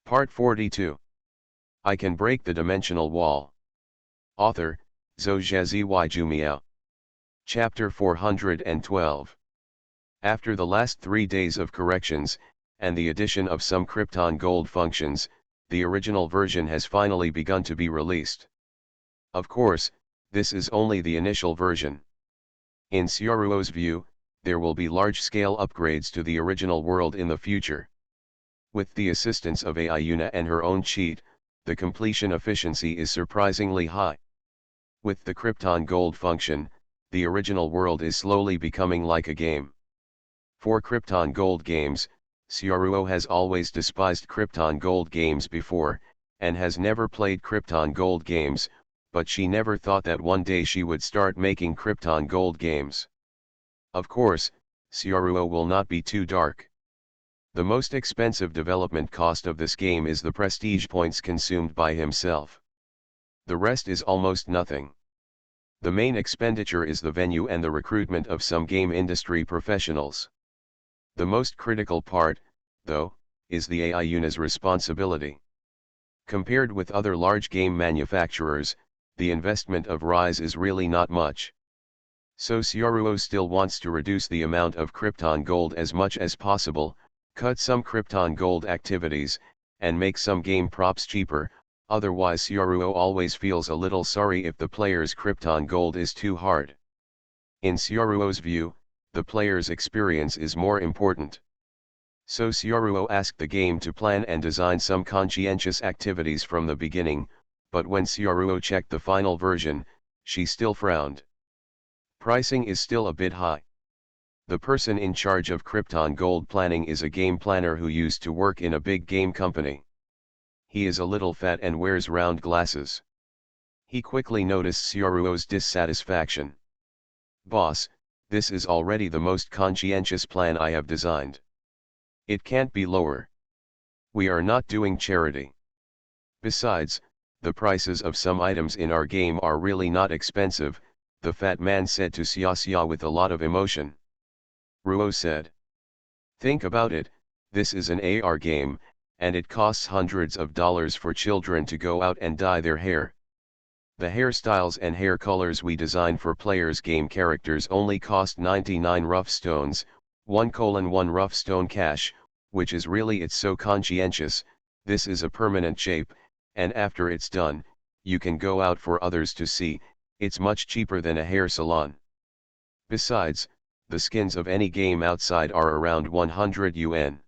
Part 42. I Can Break the Dimensional Wall. Author, Zhou Jumiao. Chapter 412. After the last 3 days of corrections, and the addition of some Krypton Gold functions, the original version has finally begun to be released. Of course, this is only the initial version. In Sioruo's view, there will be large-scale upgrades to the original world in the future. With the assistance of AI Yuna and her own cheat, the completion efficiency is surprisingly high. With the Krypton Gold function, the original world is slowly becoming like a game. For Krypton Gold games, Sioruo has always despised Krypton Gold games before, and has never played Krypton Gold games, but she never thought that one day she would start making Krypton Gold games. Of course, Sioruo will not be too dark. The most expensive development cost of this game is the prestige points consumed by himself. The rest is almost nothing. The main expenditure is the venue and the recruitment of some game industry professionals. The most critical part, though, is the AI Yuna's responsibility. Compared with other large game manufacturers, the investment of Rise is really not much. So Sioruo still wants to reduce the amount of Krypton Gold as much as possible, cut some Krypton Gold activities, and make some game props cheaper, otherwise Sioruo always feels a little sorry if the player's Krypton Gold is too hard. In Sioruo's view, the player's experience is more important. So Sioruo asked the game to plan and design some conscientious activities from the beginning, but when Sioruo checked the final version, she still frowned. Pricing is still a bit high. The person in charge of Krypton Gold planning is a game planner who used to work in a big game company. He is a little fat and wears round glasses. He quickly noticed Sioruo's dissatisfaction. "Boss, this is already the most conscientious plan I have designed. It can't be lower. We are not doing charity. Besides, the prices of some items in our game are really not expensive," the fat man said to Xia with a lot of emotion. Ruo said. "Think about it, this is an AR game, and it costs hundreds of dollars for children to go out and dye their hair. The hairstyles and hair colors we design for players' game characters only cost 99 rough stones, 1:1 rough stone cash, which is really it's so conscientious, this is a permanent shape, and after it's done, you can go out for others to see, it's much cheaper than a hair salon. Besides, the skins of any game outside are around 100 yuan.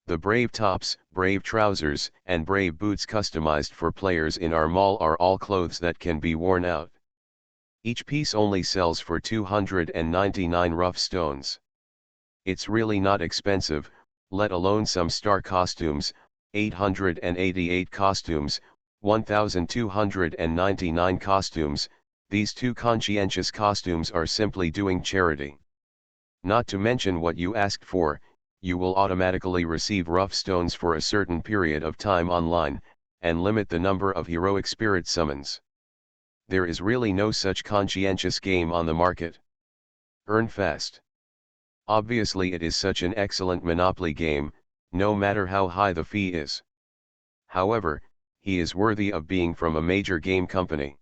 The brave tops, brave trousers, and brave boots customized for players in our mall are all clothes that can be worn out. Each piece only sells for 299 rough stones. It's really not expensive, let alone some star costumes, 888 costumes, 1,299 costumes, these two conscientious costumes are simply doing charity. Not to mention what you asked for, you will automatically receive rough stones for a certain period of time online, and limit the number of heroic spirit summons. There is really no such conscientious game on the market. Earn fast. Obviously it is such an excellent Monopoly game, no matter how high the fee is. However, he is worthy of being from a major game company.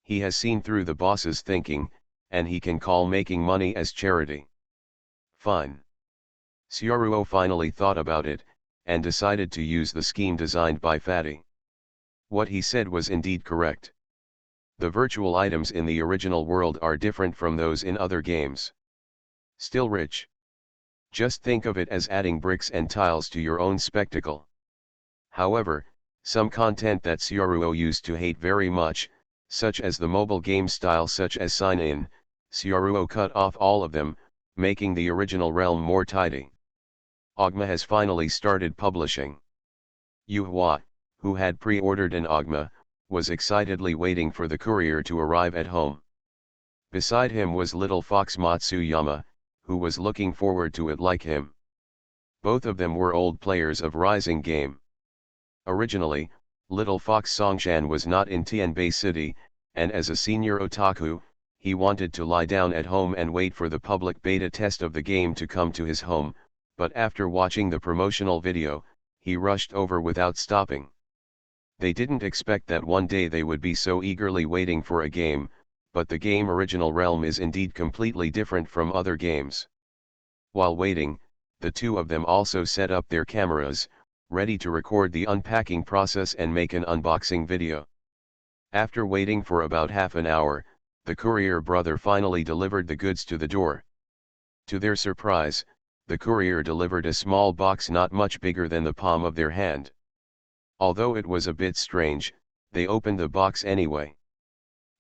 He has seen through the boss's thinking, and he can call making money as charity. Fine. Sioruo finally thought about it, and decided to use the scheme designed by Fatty. What he said was indeed correct. The virtual items in the original world are different from those in other games. Still rich. Just think of it as adding bricks and tiles to your own spectacle. However, some content that Sioruo used to hate very much, such as the mobile game style such as sign-in, Sioruo cut off all of them, making the original realm more tidy. Ogma has finally started publishing. Yuhua, who had pre-ordered an Ogma, was excitedly waiting for the courier to arrive at home. Beside him was little fox Matsuyama, who was looking forward to it like him. Both of them were old players of Rising game. Originally, little fox Songshan was not in Tianbei City, and as a senior otaku, he wanted to lie down at home and wait for the public beta test of the game to come to his home, but after watching the promotional video, he rushed over without stopping. They didn't expect that one day they would be so eagerly waiting for a game, but the game Original Realm is indeed completely different from other games. While waiting, the two of them also set up their cameras, ready to record the unpacking process and make an unboxing video. After waiting for about half an hour, the courier brother finally delivered the goods to the door. To their surprise, the courier delivered a small box not much bigger than the palm of their hand. Although it was a bit strange, they opened the box anyway.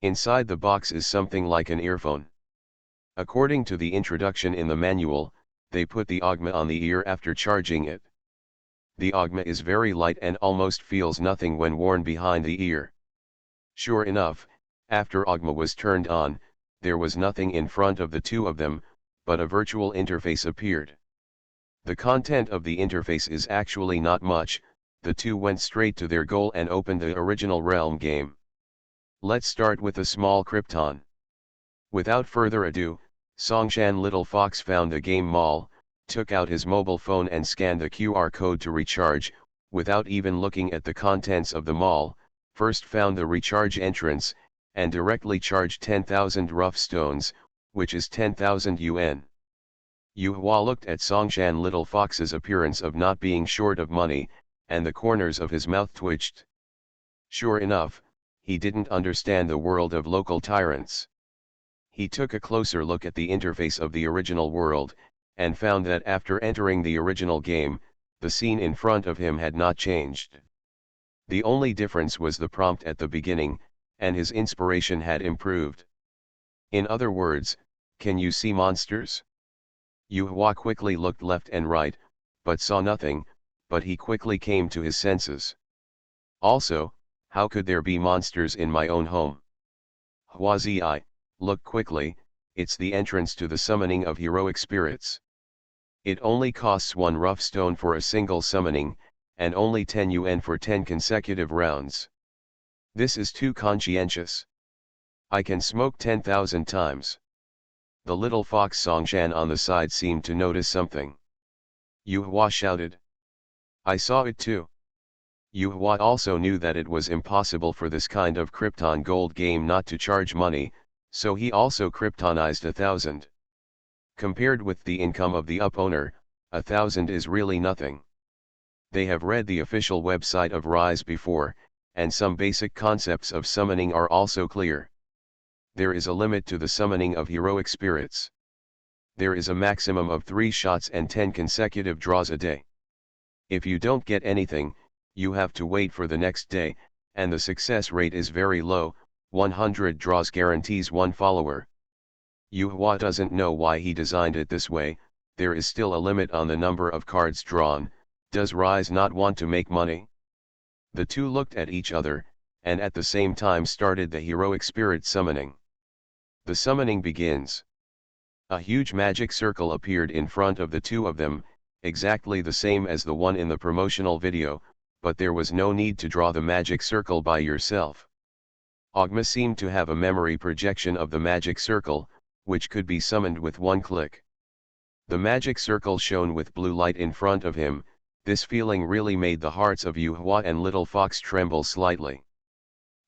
Inside the box is something like an earphone. According to the introduction in the manual, they put the Ogma on the ear after charging it. The Ogma is very light and almost feels nothing when worn behind the ear. Sure enough, after Ogma was turned on, there was nothing in front of the two of them, but a virtual interface appeared. The content of the interface is actually not much. The two went straight to their goal and opened the Original Realm game. Let's start with a small Krypton. Without further ado, Songshan Little Fox found the game mall, took out his mobile phone and scanned the QR code to recharge, without even looking at the contents of the mall, first found the recharge entrance, and directly charged 10,000 rough stones, which is 10,000 yuan. Yu Hua looked at Songshan Little Fox's appearance of not being short of money, and the corners of his mouth twitched. Sure enough, he didn't understand the world of local tyrants. He took a closer look at the interface of the original world, and found that after entering the original game, the scene in front of him had not changed. The only difference was the prompt at the beginning, and his inspiration had improved. In other words, can you see monsters? Yu Hua quickly looked left and right, but saw nothing, but he quickly came to his senses. Also, how could there be monsters in my own home? Huazi, look quickly, it's the entrance to the summoning of heroic spirits. It only costs 1 rough stone for a single summoning, and only 10 yuan for 10 consecutive rounds. This is too conscientious. I can smoke 10,000 times. The little fox Songshan on the side seemed to notice something. Yu Hua shouted. I saw it too. Yu Hua also knew that it was impossible for this kind of Krypton gold game not to charge money, so he also Kryptonized 1,000. Compared with the income of the owner, 1,000 is really nothing. They have read the official website of Rise before, and some basic concepts of summoning are also clear. There is a limit to the summoning of heroic spirits. There is a maximum of 3 shots and 10 consecutive draws a day. If you don't get anything, you have to wait for the next day, and the success rate is very low. 100 draws guarantees 1 follower. Yu Hua doesn't know why he designed it this way. There is still a limit on the number of cards drawn. Does Rise not want to make money? The two looked at each other, and at the same time started the heroic spirit summoning. The summoning begins. A huge magic circle appeared in front of the two of them, exactly the same as the one in the promotional video, but there was no need to draw the magic circle by yourself. Ogma seemed to have a memory projection of the magic circle, which could be summoned with 1 click. The magic circle shone with blue light in front of him. This feeling really made the hearts of Yu Hua and Little Fox tremble slightly.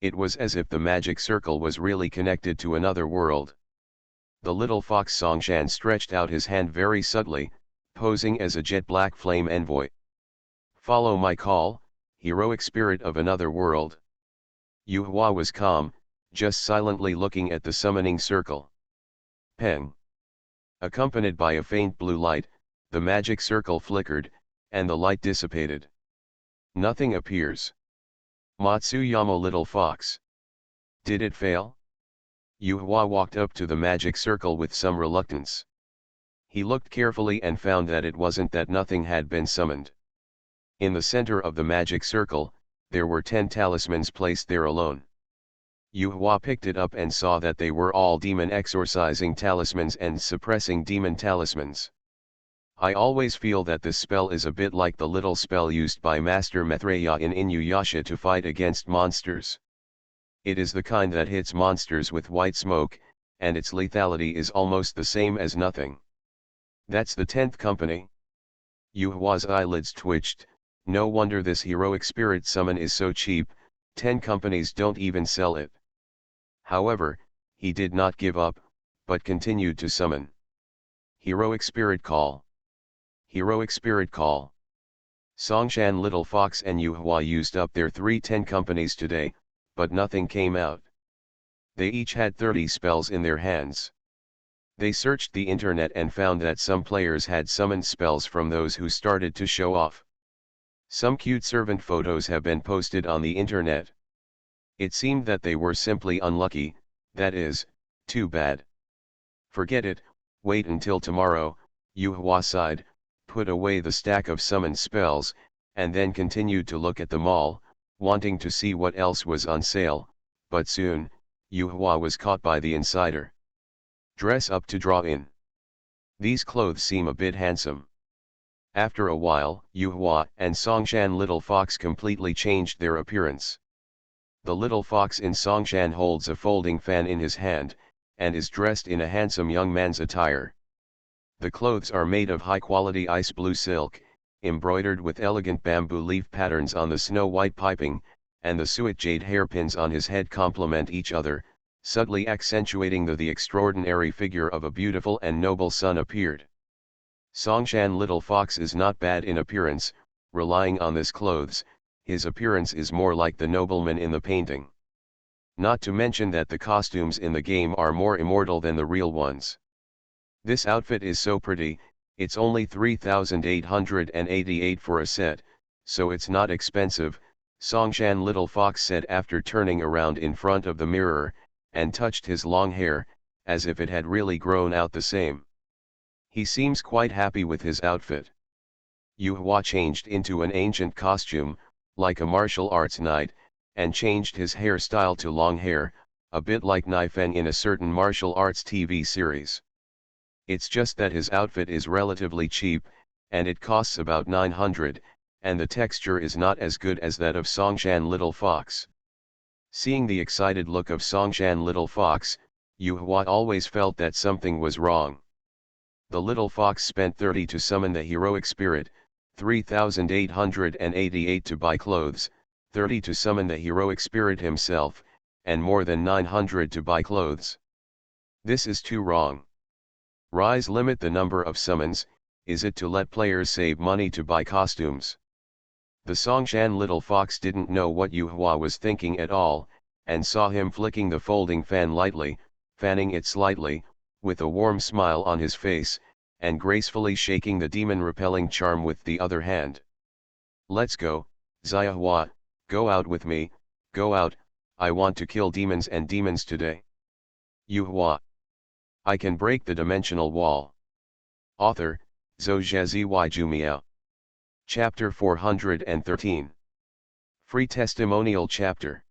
It was as if the magic circle was really connected to another world. The little fox Songshan stretched out his hand very subtly, posing as a jet black flame envoy. Follow my call, heroic spirit of another world. Yu Hua was calm, just silently looking at the summoning circle. Peng. Accompanied by a faint blue light, the magic circle flickered, and the light dissipated. Nothing appears. Matsuyama Little Fox. Did it fail? Yu Hua walked up to the magic circle with some reluctance. He looked carefully and found that it wasn't that nothing had been summoned. In the center of the magic circle, there were 10 talismans placed there alone. Yu Hua picked it up and saw that they were all demon exorcising talismans and suppressing demon talismans. I always feel that this spell is a bit like the little spell used by Master Maitreya in Inuyasha to fight against monsters. It is the kind that hits monsters with white smoke, and its lethality is almost the same as nothing. That's the 10th company. Yu Hua's eyelids twitched, No wonder this heroic spirit summon is so cheap, 10 companies don't even sell it. However, he did not give up, but continued to summon. Heroic Spirit Call. Heroic Spirit Call. Songshan, Little Fox and Yuhua used up their 310 companies today, but nothing came out. They each had 30 spells in their hands. They searched the internet and found that some players had summoned spells from those who started to show off. Some cute servant photos have been posted on the internet. It seemed that they were simply unlucky, that is, too bad. Forget it, wait until tomorrow, Yuhua sighed, put away the stack of summoned spells, and then continued to look at the mall, wanting to see what else was on sale, but soon, Yuhua was caught by the insider. Dress up to draw in. These clothes seem a bit handsome. After a while, Yuhua and Songshan Little Fox completely changed their appearance. The little fox in Songshan holds a folding fan in his hand, and is dressed in a handsome young man's attire. The clothes are made of high-quality ice blue silk, embroidered with elegant bamboo leaf patterns on the snow-white piping, and the suet jade hairpins on his head complement each other, subtly accentuating the extraordinary figure of a beautiful and noble son appeared. Songshan Little Fox is not bad in appearance, relying on this clothes, his appearance is more like the nobleman in the painting. Not to mention that the costumes in the game are more immortal than the real ones. This outfit is so pretty, it's only 3,888 for a set, so it's not expensive, Songshan Little Fox said after turning around in front of the mirror, and touched his long hair, as if it had really grown out the same. He seems quite happy with his outfit. Yuhua changed into an ancient costume, like a martial arts knight, and changed his hairstyle to long hair, a bit like Naifeng in a certain martial arts TV series. It's just that his outfit is relatively cheap, and it costs about 900, and the texture is not as good as that of Songshan Little Fox. Seeing the excited look of Songshan Little Fox, Yuhua always felt that something was wrong. The little fox spent 30 to summon the heroic spirit, 3,888 to buy clothes, 30 to summon the heroic spirit himself, and more than 900 to buy clothes. This is too wrong. Rise limit the number of summons, is it to let players save money to buy costumes? The Songshan Little Fox didn't know what Yuhua was thinking at all, and saw him flicking the folding fan lightly, fanning it slightly, with a warm smile on his face, and gracefully shaking the demon-repelling charm with the other hand. Let's go, Yuhua, go out with me, go out, I want to kill demons and demons today. Yuhua. I can break the dimensional wall. Author, Zhou Jumiao. Chapter 413. Free Testimonial Chapter.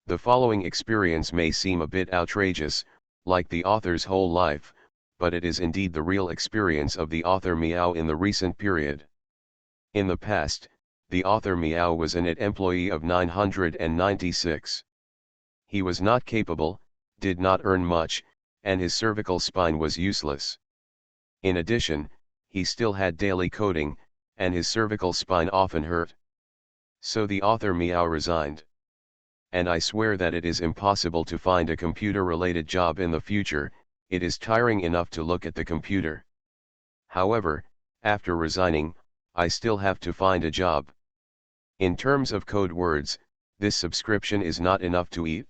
The following experience may seem a bit outrageous, like the author's whole life, but it is indeed the real experience of the author Miao in the recent period. In the past, the author Miao was an employee of 996. He was not capable, did not earn much, and his cervical spine was useless. In addition, he still had daily coding, and his cervical spine often hurt. So the author Miao resigned. And I swear that it is impossible to find a computer-related job in the future, it is tiring enough to look at the computer. However, after resigning, I still have to find a job. In terms of code words, this subscription is not enough to eat.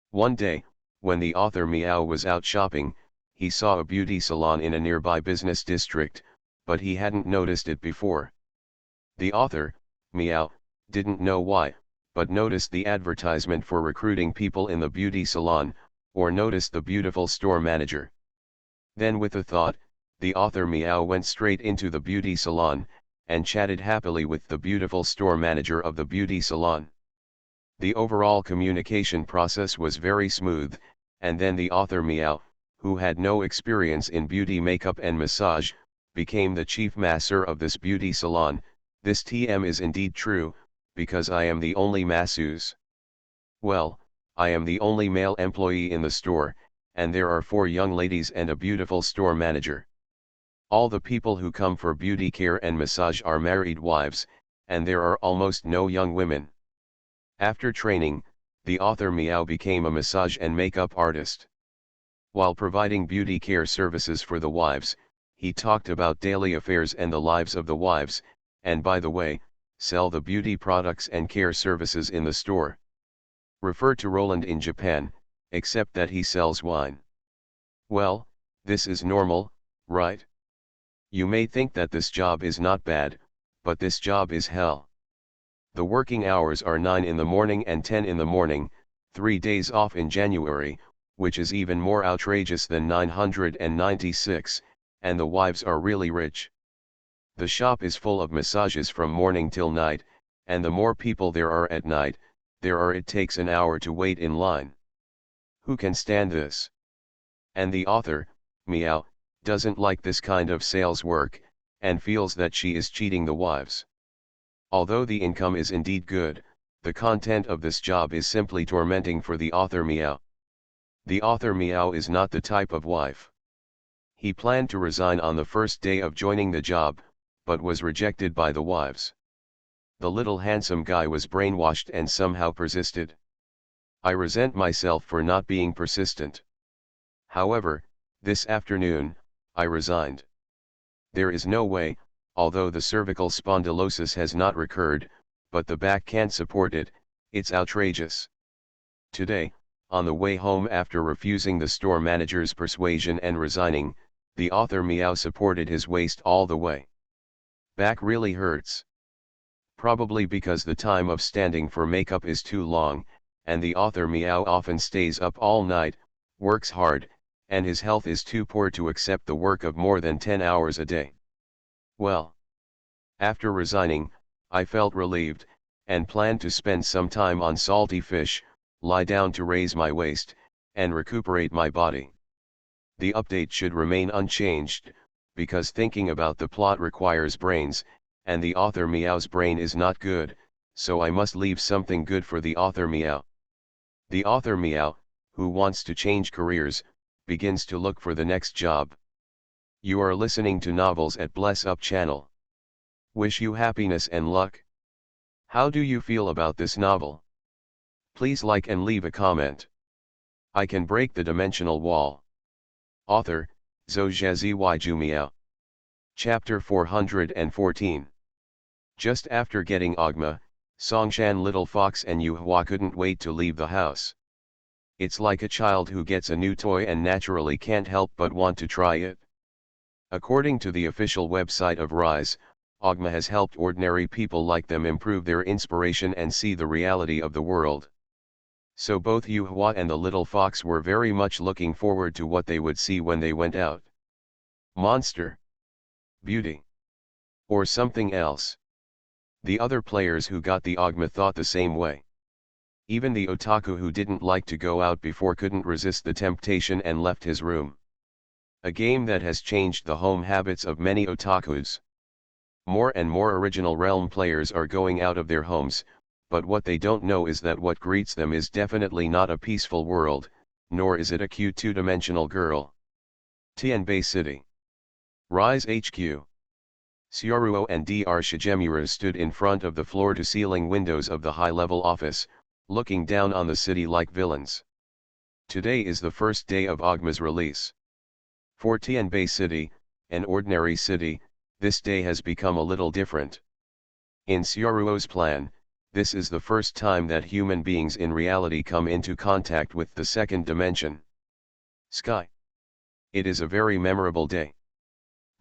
One day, when the author Miao was out shopping, he saw a beauty salon in a nearby business district, but he hadn't noticed it before. The author, Miao, didn't know why, but noticed the advertisement for recruiting people in the beauty salon, or noticed the beautiful store manager. Then with a thought, the author Miao went straight into the beauty salon, and chatted happily with the beautiful store manager of the beauty salon. The overall communication process was very smooth, and then the author Miao, who had no experience in beauty makeup and massage, became the chief masseur of this beauty salon. This TM is indeed true, because I am the only masseuse. Well, I am the only male employee in the store, and there are 4 young ladies and a beautiful store manager. All the people who come for beauty care and massage are married wives, and there are almost no young women. After training, the author Miao became a massage and makeup artist. While providing beauty care services for the wives, he talked about daily affairs and the lives of the wives, and by the way, sell the beauty products and care services in the store. Refer to Roland in Japan, except that he sells wine. Well, this is normal, right? You may think that this job is not bad, but this job is hell. The working hours are 9 in the morning and 10 in the morning, 3 days off in January, which is even more outrageous than 996, and the wives are really rich. The shop is full of massages from morning till night, and the more people there are at night, it takes an hour to wait in line. Who can stand this? And the author, Miao, doesn't like this kind of sales work, and feels that she is cheating the wives. Although the income is indeed good, the content of this job is simply tormenting for the author Miao. The author Miao is not the type of wife. He planned to resign on the first day of joining the job, but was rejected by the wives. The little handsome guy was brainwashed and somehow persisted. I resent myself for not being persistent. However, this afternoon, I resigned. There is no way, although the cervical spondylosis has not recurred, but the back can't support it, it's outrageous. Today, on the way home after refusing the store manager's persuasion and resigning, the author Miao supported his waist all the way. Back really hurts. Probably because the time of standing for makeup is too long, and the author Miao often stays up all night, works hard, and his health is too poor to accept the work of more than 10 hours a day. Well, after resigning, I felt relieved, and planned to spend some time on salty fish, lie down to raise my waist, and recuperate my body. The update should remain unchanged, because thinking about the plot requires brains, and the author Miao's brain is not good, so I must leave something good for the author Miao. The author Miao, who wants to change careers, begins to look for the next job. You are listening to Novels at Bless Up channel. Wish you happiness and luck. How do you feel about this novel? Please like and leave a comment. I can break the dimensional wall. Author, Zhou Miao. Chapter 414. Just after getting Ogma, Songshan Little Fox and Yuhua couldn't wait to leave the house. It's like a child who gets a new toy and naturally can't help but want to try it. According to the official website of Rise, Ogma has helped ordinary people like them improve their inspiration and see the reality of the world. So both Yuhua and the little fox were very much looking forward to what they would see when they went out. Monster, beauty, or something else. The other players who got the Ogma thought the same way. Even the otaku who didn't like to go out before couldn't resist the temptation and left his room. A game that has changed the home habits of many otakus. More and more original Realm players are going out of their homes, but what they don't know is that what greets them is definitely not a peaceful world, nor is it a cute two-dimensional girl. Tianbei City. Rise HQ. Xiaoruo and Dr. Shigemura stood in front of the floor-to-ceiling windows of the high-level office, looking down on the city like villains. Today is the first day of Ogma's release. For Tianbei City, an ordinary city, this day has become a little different. In Xiaoruo's plan, this is the first time that human beings in reality come into contact with the second dimension. Sky. It is a very memorable day.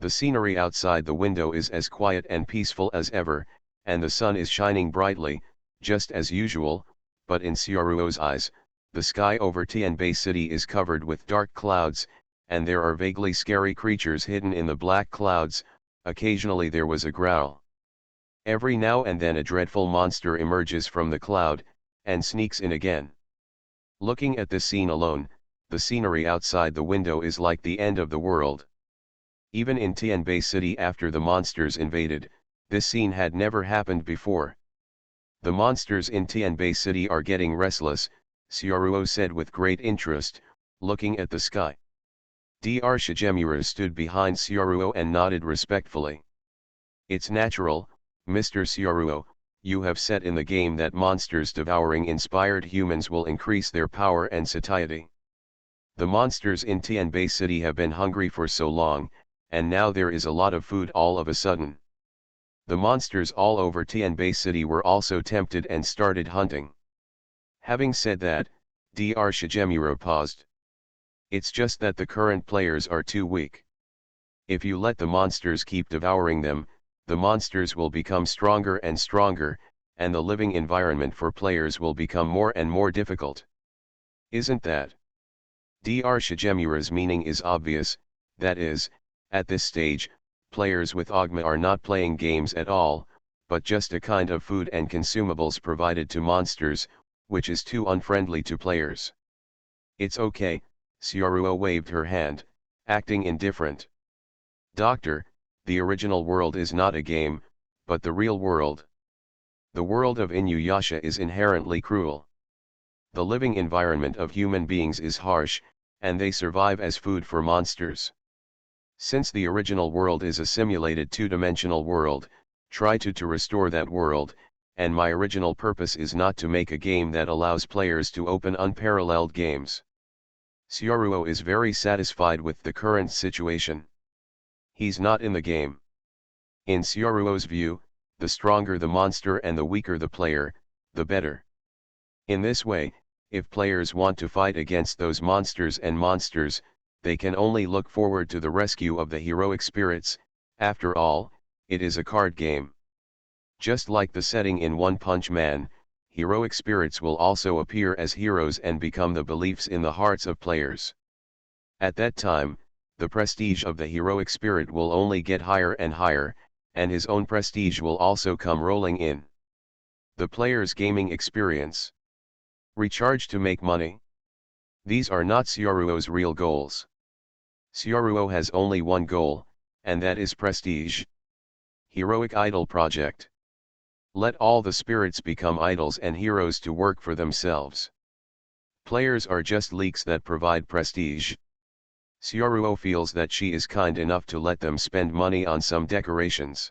The scenery outside the window is as quiet and peaceful as ever, and the sun is shining brightly, just as usual, but in Xiaoruo's eyes, the sky over Tianbei City is covered with dark clouds, and there are vaguely scary creatures hidden in the black clouds. Occasionally there was a growl. Every now and then a dreadful monster emerges from the cloud, and sneaks in again. Looking at this scene alone, the scenery outside the window is like the end of the world. Even in Tianbei City after the monsters invaded, this scene had never happened before. The monsters in Tianbei City are getting restless, Xiaoruo said with great interest, looking at the sky. Dr. Shigemura stood behind Xiaoruo and nodded respectfully. It's natural, Mr. Sioruo, you have said in the game that monsters devouring inspired humans will increase their power and satiety. The monsters in Tianbei City have been hungry for so long, and now there is a lot of food all of a sudden. The monsters all over Tianbei City were also tempted and started hunting. Having said that, Dr. Shigemuro paused. It's just that the current players are too weak. If you let the monsters keep devouring them, the monsters will become stronger and stronger, and the living environment for players will become more and more difficult. Isn't that? Dr. Shigemuro's meaning is obvious, that is, at this stage, players with Ogma are not playing games at all, but just a kind of food and consumables provided to monsters, which is too unfriendly to players. It's okay, Sioruo waved her hand, acting indifferent. Doctor, the original world is not a game, but the real world. The world of Inuyasha is inherently cruel. The living environment of human beings is harsh, and they survive as food for monsters. Since the original world is a simulated two-dimensional world, try to restore that world, and my original purpose is not to make a game that allows players to open unparalleled games. Sioruo is very satisfied with the current situation. He's not in the game. In Sioruo's view, the stronger the monster and the weaker the player, the better. In this way, if players want to fight against those monsters, they can only look forward to the rescue of the heroic spirits. After all, it is a card game. Just like the setting in One Punch Man, heroic spirits will also appear as heroes and become the beliefs in the hearts of players. At that time, the prestige of the heroic spirit will only get higher and higher, and his own prestige will also come rolling in. The player's gaming experience. Recharge to make money. These are not Sioruo's real goals. Sioruo has only one goal, and that is prestige. Heroic Idol Project. Let all the spirits become idols and heroes to work for themselves. Players are just leaks that provide prestige. Sioruo feels that she is kind enough to let them spend money on some decorations.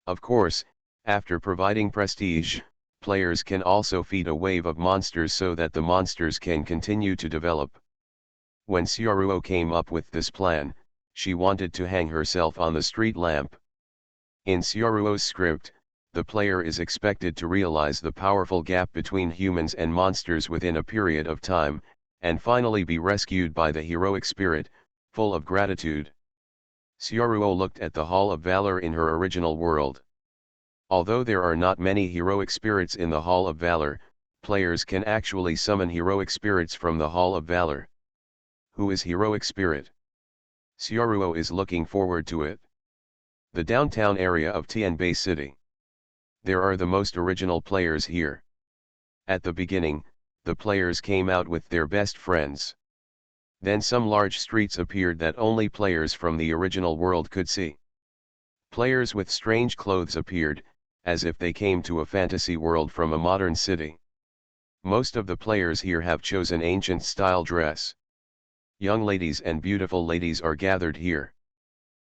Of course, after providing prestige, players can also feed a wave of monsters so that the monsters can continue to develop. When Sioruo came up with this plan, she wanted to hang herself on the street lamp. In Sioruo's script, the player is expected to realize the powerful gap between humans and monsters within a period of time, and finally be rescued by the heroic spirit, full of gratitude. Sioruo looked at the Hall of Valor in her original world. Although there are not many heroic spirits in the Hall of Valor, players can actually summon heroic spirits from the Hall of Valor. Who is heroic spirit? Sioruo is looking forward to it. The downtown area of Tianbei City. There are the most original players here. At the beginning, the players came out with their best friends. Then some large streets appeared that only players from the original world could see. Players with strange clothes appeared, as if they came to a fantasy world from a modern city. Most of the players here have chosen ancient-style dress. Young ladies and beautiful ladies are gathered here.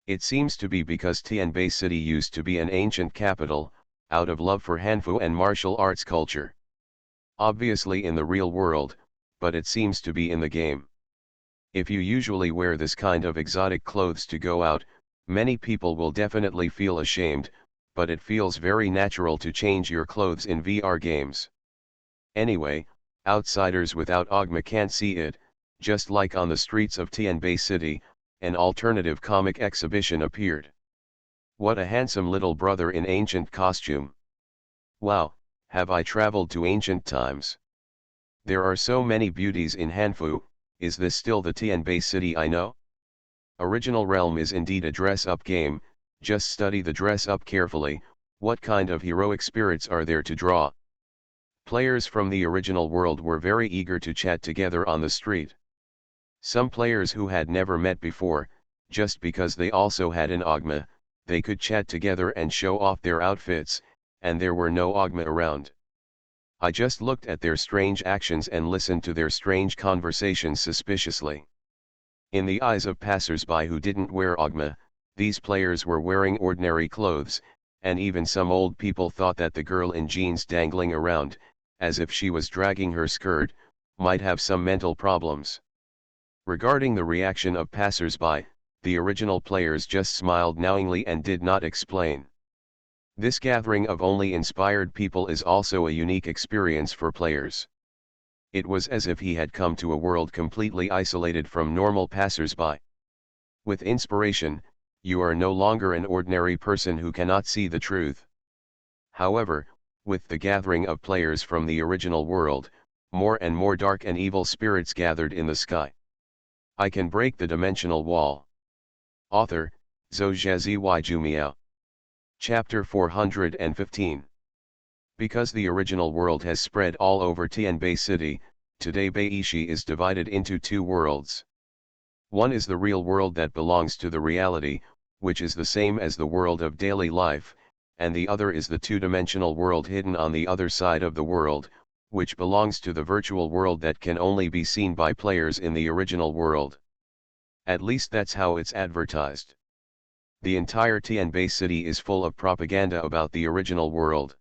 It seems to be because Tianbei City used to be an ancient capital, out of love for Hanfu and martial arts culture. Obviously in the real world, but it seems to be in the game. If you usually wear this kind of exotic clothes to go out, many people will definitely feel ashamed, but it feels very natural to change your clothes in VR games. Anyway, outsiders without Ogma can't see it. Just like on the streets of Tianbei City, an alternative comic exhibition appeared. What a handsome little brother in ancient costume. Wow, have I traveled to ancient times? There are so many beauties in Hanfu. Is this still the Tianbei City I know? Original Realm is indeed a dress-up game. Just study the dress-up carefully. What kind of heroic spirits are there to draw? Players from the original world were very eager to chat together on the street. Some players who had never met before, just because they also had an Ogma, they could chat together and show off their outfits, and there were no Ogma around. I just looked at their strange actions and listened to their strange conversations suspiciously. In the eyes of passers-by who didn't wear Ogma, these players were wearing ordinary clothes, and even some old people thought that the girl in jeans dangling around, as if she was dragging her skirt, might have some mental problems. Regarding the reaction of passers-by, the original players just smiled knowingly and did not explain. This gathering of only inspired people is also a unique experience for players. It was as if he had come to a world completely isolated from normal passers-by. With inspiration, you are no longer an ordinary person who cannot see the truth. However, with the gathering of players from the original world, more and more dark and evil spirits gathered in the sky. I can break the dimensional wall. Author, Zhou Jumiao. Chapter 415. Because the original world has spread all over Tianbei City, today Beishi is divided into two worlds. One is the real world that belongs to the reality, which is the same as the world of daily life, and the other is the two-dimensional world hidden on the other side of the world, which belongs to the virtual world that can only be seen by players in the original world. At least that's how it's advertised. The entire Tianbei City is full of propaganda about the original world.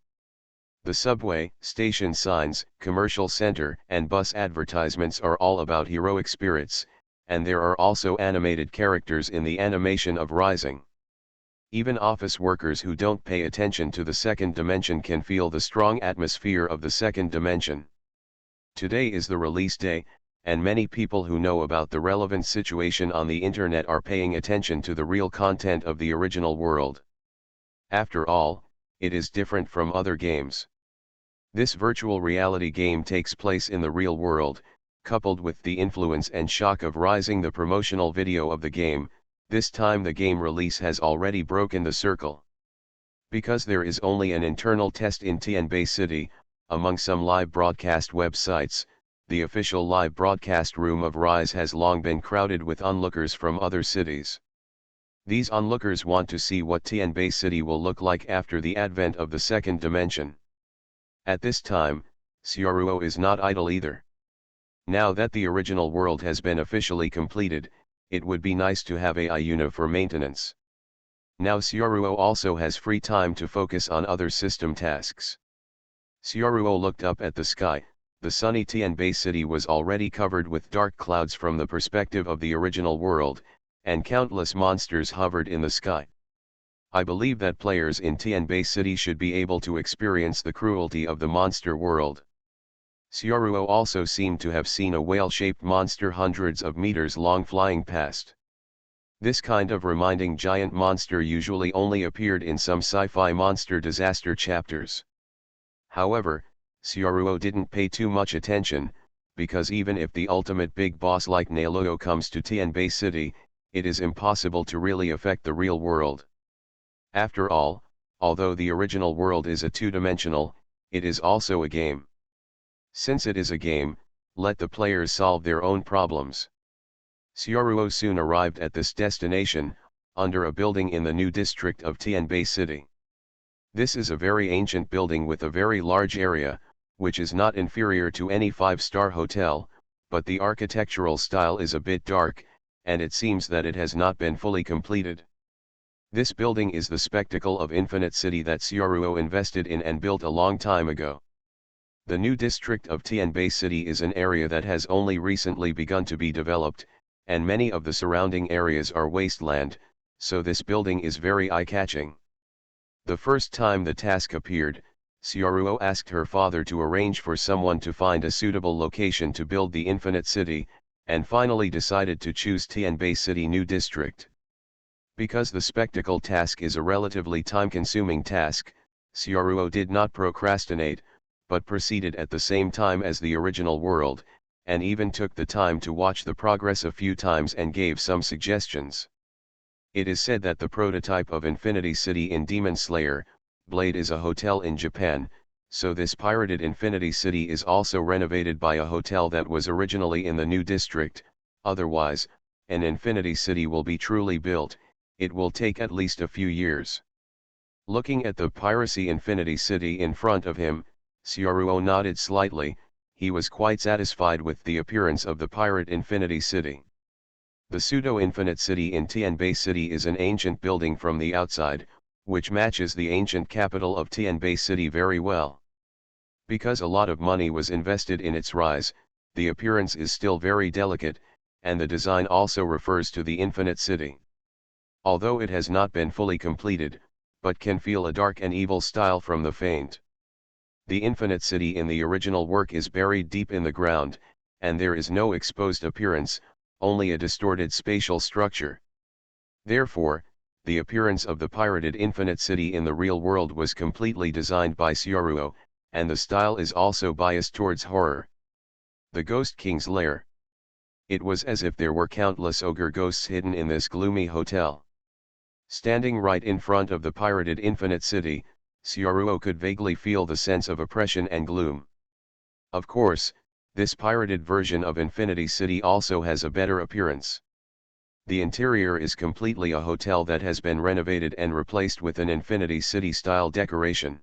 The subway, station signs, commercial center, and bus advertisements are all about heroic spirits, and there are also animated characters in the animation of Rising. Even office workers who don't pay attention to the second dimension can feel the strong atmosphere of the second dimension. Today is the release day, and many people who know about the relevant situation on the internet are paying attention to the real content of the original world. After all, it is different from other games. This virtual reality game takes place in the real world, coupled with the influence and shock of Rising, the promotional video of the game. This time the game release has already broken the circle. Because there is only an internal test in Tianbei City, among some live broadcast websites, the official live broadcast room of Rise has long been crowded with onlookers from other cities. These onlookers want to see what Tianbei City will look like after the advent of the second dimension. At this time, Xiaoruo is not idle either. Now that the original world has been officially completed, it would be nice to have a Yuna for maintenance. Now Xiaoruo also has free time to focus on other system tasks. Xiaoruo looked up at the sky. The sunny Tianbei City was already covered with dark clouds from the perspective of the original world, and countless monsters hovered in the sky. I believe that players in Tianbei City should be able to experience the cruelty of the monster world. Xiaoruo also seemed to have seen a whale-shaped monster hundreds of meters long flying past. This kind of reminding giant monster usually only appeared in some sci-fi monster disaster chapters. However, Xiaoruo didn't pay too much attention, because even if the ultimate big boss like Nailuo comes to Tianbei City, it is impossible to really affect the real world. After all, although the original world is a two-dimensional, it is also a game. Since it is a game, let the players solve their own problems. Xiaoruo soon arrived at this destination, under a building in the new district of Tianbei City. This is a very ancient building with a very large area, which is not inferior to any five-star hotel, but the architectural style is a bit dark, and it seems that it has not been fully completed. This building is the spectacle of Infinite City that Xiaoruo invested in and built a long time ago. The new district of Tianbei City is an area that has only recently begun to be developed, and many of the surrounding areas are wasteland, so this building is very eye-catching. The first time the task appeared, Xiaoruo asked her father to arrange for someone to find a suitable location to build the Infinite City, and finally decided to choose Tianbei City New District. Because the spectacle task is a relatively time-consuming task, Xiaoruo did not procrastinate, but proceeded at the same time as the original world, and even took the time to watch the progress a few times and gave some suggestions. It is said that the prototype of Infinity City in Demon Slayer, Blade is a hotel in Japan, so this pirated Infinity City is also renovated by a hotel that was originally in the new district. Otherwise, an Infinity City will be truly built, it will take at least a few years. Looking at the piracy Infinity City in front of him, Xiaoruo nodded slightly. He was quite satisfied with the appearance of the pirate Infinity City. The pseudo-infinite city in Tianbei City is an ancient building from the outside, which matches the ancient capital of Tianbei City very well. Because a lot of money was invested in its rise, the appearance is still very delicate, and the design also refers to the Infinite City. Although it has not been fully completed, but can feel a dark and evil style from the faint. The Infinite City in the original work is buried deep in the ground, and there is no exposed appearance, only a distorted spatial structure. Therefore, the appearance of the pirated Infinite City in the real world was completely designed by Sioruo, and the style is also biased towards horror. The Ghost King's Lair. It was as if there were countless ogre ghosts hidden in this gloomy hotel. Standing right in front of the pirated Infinite City, Sioruo could vaguely feel the sense of oppression and gloom. Of course, this pirated version of Infinity City also has a better appearance. The interior is completely a hotel that has been renovated and replaced with an Infinity City style decoration.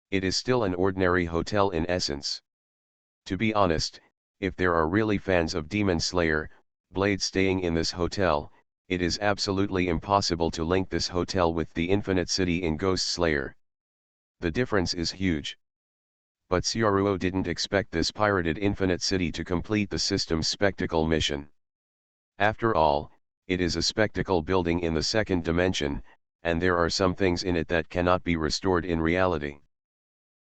It is still an ordinary hotel in essence. To be honest, if there are really fans of Demon Slayer, Blade staying in this hotel, it is absolutely impossible to link this hotel with the Infinite City in Ghost Slayer. The difference is huge. But Sioruo didn't expect this pirated Infinite City to complete the system's spectacle mission. After all, it is a spectacle building in the second dimension, and there are some things in it that cannot be restored in reality.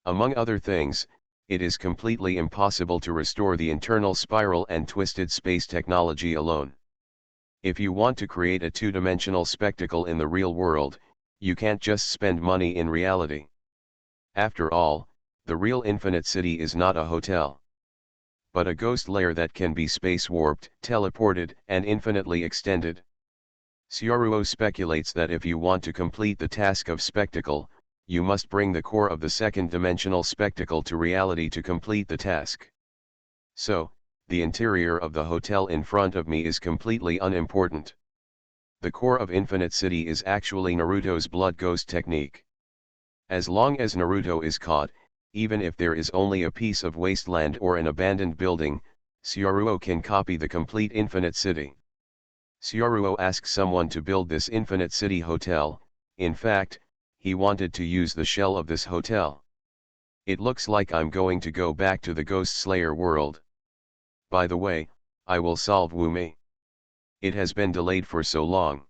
Among other things, it is completely impossible to restore the internal spiral and twisted space technology alone. If you want to create a two-dimensional spectacle in the real world, you can't just spend money in reality. After all, the real Infinite City is not a hotel, but a ghost lair that can be space-warped, teleported, and infinitely extended. Sioruo speculates that if you want to complete the task of spectacle, you must bring the core of the second-dimensional spectacle to reality to complete the task. So, the interior of the hotel in front of me is completely unimportant. The core of Infinite City is actually Naruto's blood ghost technique. As long as Naruto is caught, even if there is only a piece of wasteland or an abandoned building, Sioruo can copy the complete Infinite City. Sioruo asks someone to build this Infinite City hotel. In fact, he wanted to use the shell of this hotel. It looks like I'm going to go back to the Ghost Slayer world. By the way, I will solve Wumi. It has been delayed for so long.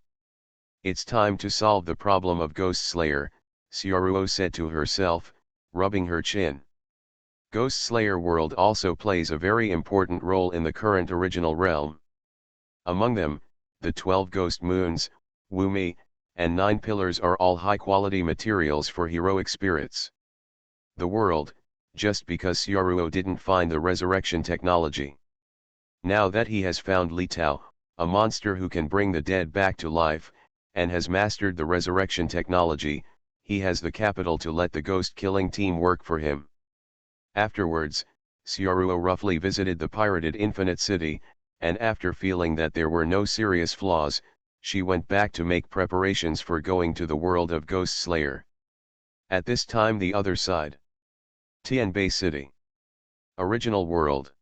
It's time to solve the problem of Ghost Slayer, Sioruo said to herself, rubbing her chin. Ghost Slayer world also plays a very important role in the current original realm. Among them, the 12 ghost moons, Wumi, and 9 pillars are all high-quality materials for heroic spirits. The world, just because Sioruo didn't find the resurrection technology. Now that he has found Li Tao, a monster who can bring the dead back to life, and has mastered the resurrection technology, he has the capital to let the ghost-killing team work for him. Afterwards, Sioruo roughly visited the pirated Infinite City, and after feeling that there were no serious flaws, she went back to make preparations for going to the world of Ghost Slayer. At this time the other side. Tianbei City. Original world.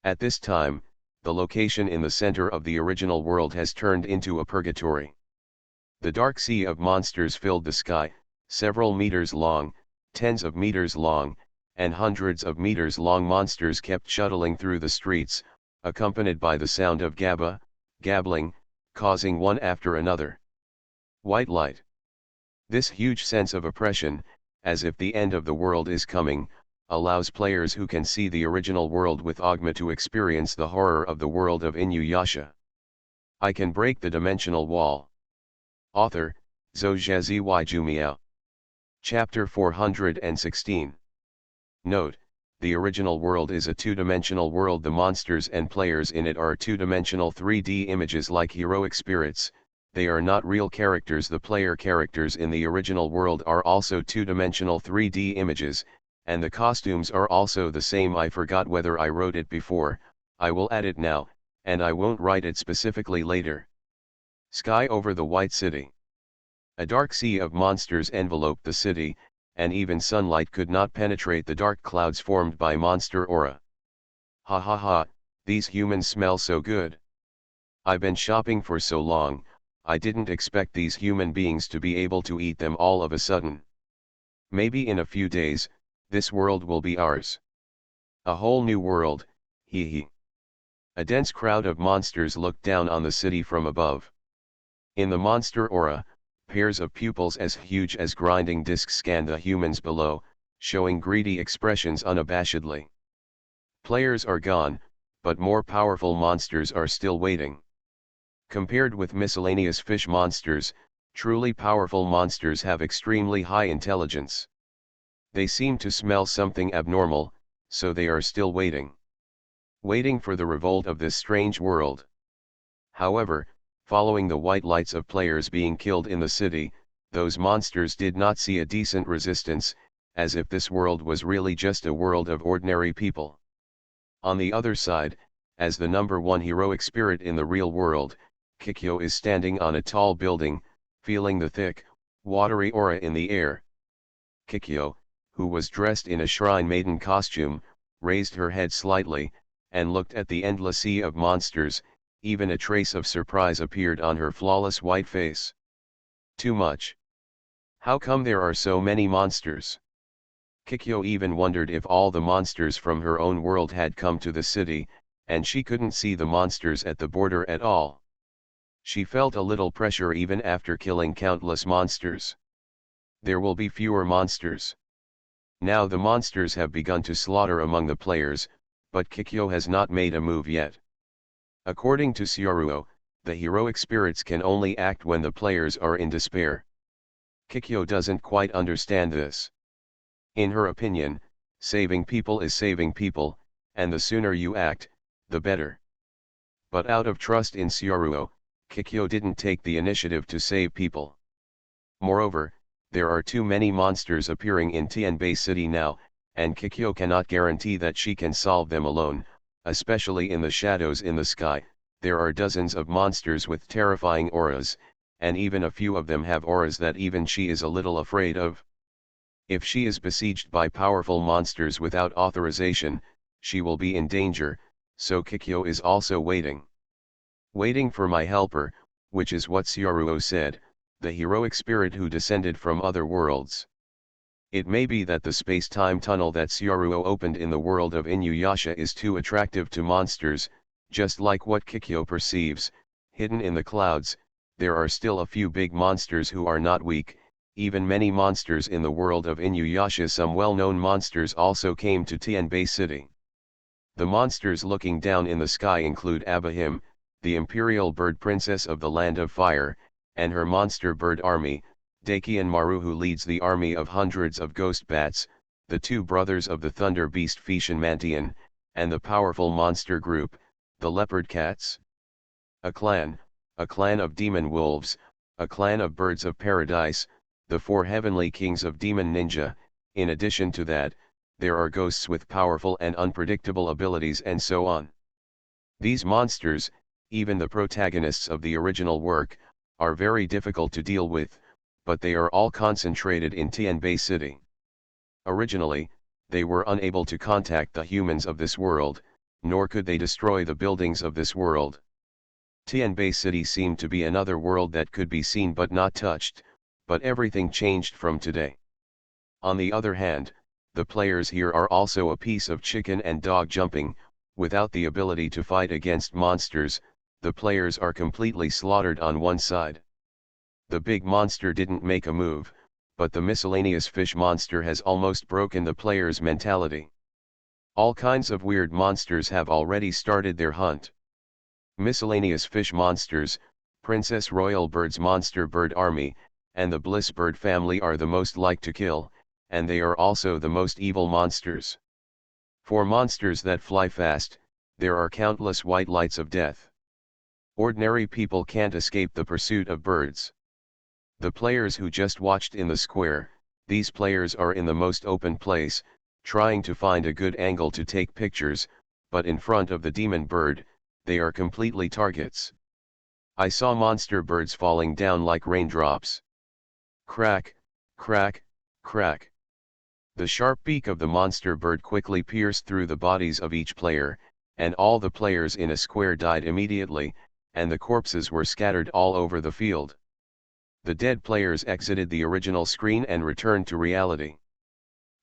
At this time, the location in the center of the original world has turned into a purgatory. The dark sea of monsters filled the sky, several meters long, tens of meters long, and hundreds of meters long monsters kept shuttling through the streets, accompanied by the sound of gabbling, causing one after another. White light. This huge sense of oppression, as if the end of the world is coming, allows players who can see the original world with Ogma to experience the horror of the world of Inuyasha. I can break the dimensional wall. Author, Zhou Jumiao. Chapter 416. Note, the original world is a two-dimensional world. The monsters and players in it are two-dimensional 3D images like heroic spirits. They are not real characters. The player characters in the original world are also two-dimensional 3D images, and the costumes are also the same. I forgot whether I wrote it before, I will add it now, and I won't write it specifically later. Sky over the White City. A dark sea of monsters enveloped the city, and even sunlight could not penetrate the dark clouds formed by monster aura. Ha ha ha, these humans smell so good. I've been shopping for so long, I didn't expect these human beings to be able to eat them all of a sudden. Maybe in a few days, this world will be ours. A whole new world, hee hee. A dense crowd of monsters looked down on the city from above. In the monster aura, pairs of pupils as huge as grinding discs scanned the humans below, showing greedy expressions unabashedly. Players are gone, but more powerful monsters are still waiting. Compared with miscellaneous fish monsters, truly powerful monsters have extremely high intelligence. They seem to smell something abnormal, so they are still waiting. Waiting for the revolt of this strange world. However, following the white lights of players being killed in the city, those monsters did not see a decent resistance, as if this world was really just a world of ordinary people. On the other side, as the #1 heroic spirit in the real world, Kikyo is standing on a tall building, feeling the thick, watery aura in the air. Kikyo, who was dressed in a shrine maiden costume, raised her head slightly, and looked at the endless sea of monsters. Even a trace of surprise appeared on her flawless white face. Too much. How come there are so many monsters? Kikyo even wondered if all the monsters from her own world had come to the city, and she couldn't see the monsters at the border at all. She felt a little pressure even after killing countless monsters. There will be fewer monsters. Now the monsters have begun to slaughter among the players, but Kikyo has not made a move yet. According to Syaruo, the heroic spirits can only act when the players are in despair. Kikyo doesn't quite understand this. In her opinion, saving people is saving people, and the sooner you act, the better. But out of trust in Syaruo, Kikyo didn't take the initiative to save people. Moreover, there are too many monsters appearing in Tianbei City now, and Kikyo cannot guarantee that she can solve them alone, especially in the shadows in the sky. There are dozens of monsters with terrifying auras, and even a few of them have auras that even she is a little afraid of. If she is besieged by powerful monsters without authorization, she will be in danger, so Kikyo is also waiting. Waiting for my helper, which is what Syaruo said, the heroic spirit who descended from other worlds. It may be that the space-time tunnel that Syaruo opened in the world of Inuyasha is too attractive to monsters, just like what Kikyo perceives. Hidden in the clouds, there are still a few big monsters who are not weak, even many monsters in the world of Inuyasha. Some well-known monsters also came to Tianbei City. The monsters looking down in the sky include Abahim, the imperial bird princess of the Land of Fire, and her monster bird army, Dakian Maru, who leads the army of hundreds of ghost bats, the two brothers of the thunder beast Fishin Mantian, and the powerful monster group, the leopard cats. A clan of demon wolves, a clan of birds of paradise, the 4 heavenly kings of demon ninja. In addition to that, there are ghosts with powerful and unpredictable abilities, and so on. These monsters, even the protagonists of the original work, are very difficult to deal with, but they are all concentrated in Tianbei City. Originally, they were unable to contact the humans of this world, nor could they destroy the buildings of this world. Tianbei City seemed to be another world that could be seen but not touched, but everything changed from today. On the other hand, the players here are also a piece of chicken and dog jumping. Without the ability to fight against monsters, the players are completely slaughtered on one side. The big monster didn't make a move, but the miscellaneous fish monster has almost broken the players' mentality. All kinds of weird monsters have already started their hunt. Miscellaneous fish monsters, Princess Royal Bird's monster bird army, and the Bliss bird family are the most like to kill, and they are also the most evil monsters. For monsters that fly fast, there are countless white lights of death. Ordinary people can't escape the pursuit of birds. The players who just watched in the square, these players are in the most open place, trying to find a good angle to take pictures, but in front of the demon bird, they are completely targets. I saw monster birds falling down like raindrops. Crack, crack, crack. The sharp beak of the monster bird quickly pierced through the bodies of each player, and all the players in a square died immediately, and the corpses were scattered all over the field. The dead players exited the original screen and returned to reality.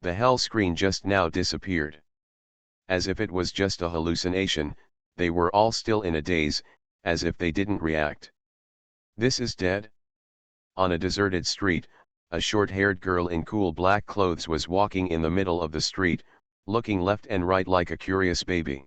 The hell screen just now disappeared. As if it was just a hallucination, they were all still in a daze, as if they didn't react. This is dead? On a deserted street, a short-haired girl in cool black clothes was walking in the middle of the street, looking left and right like a curious baby.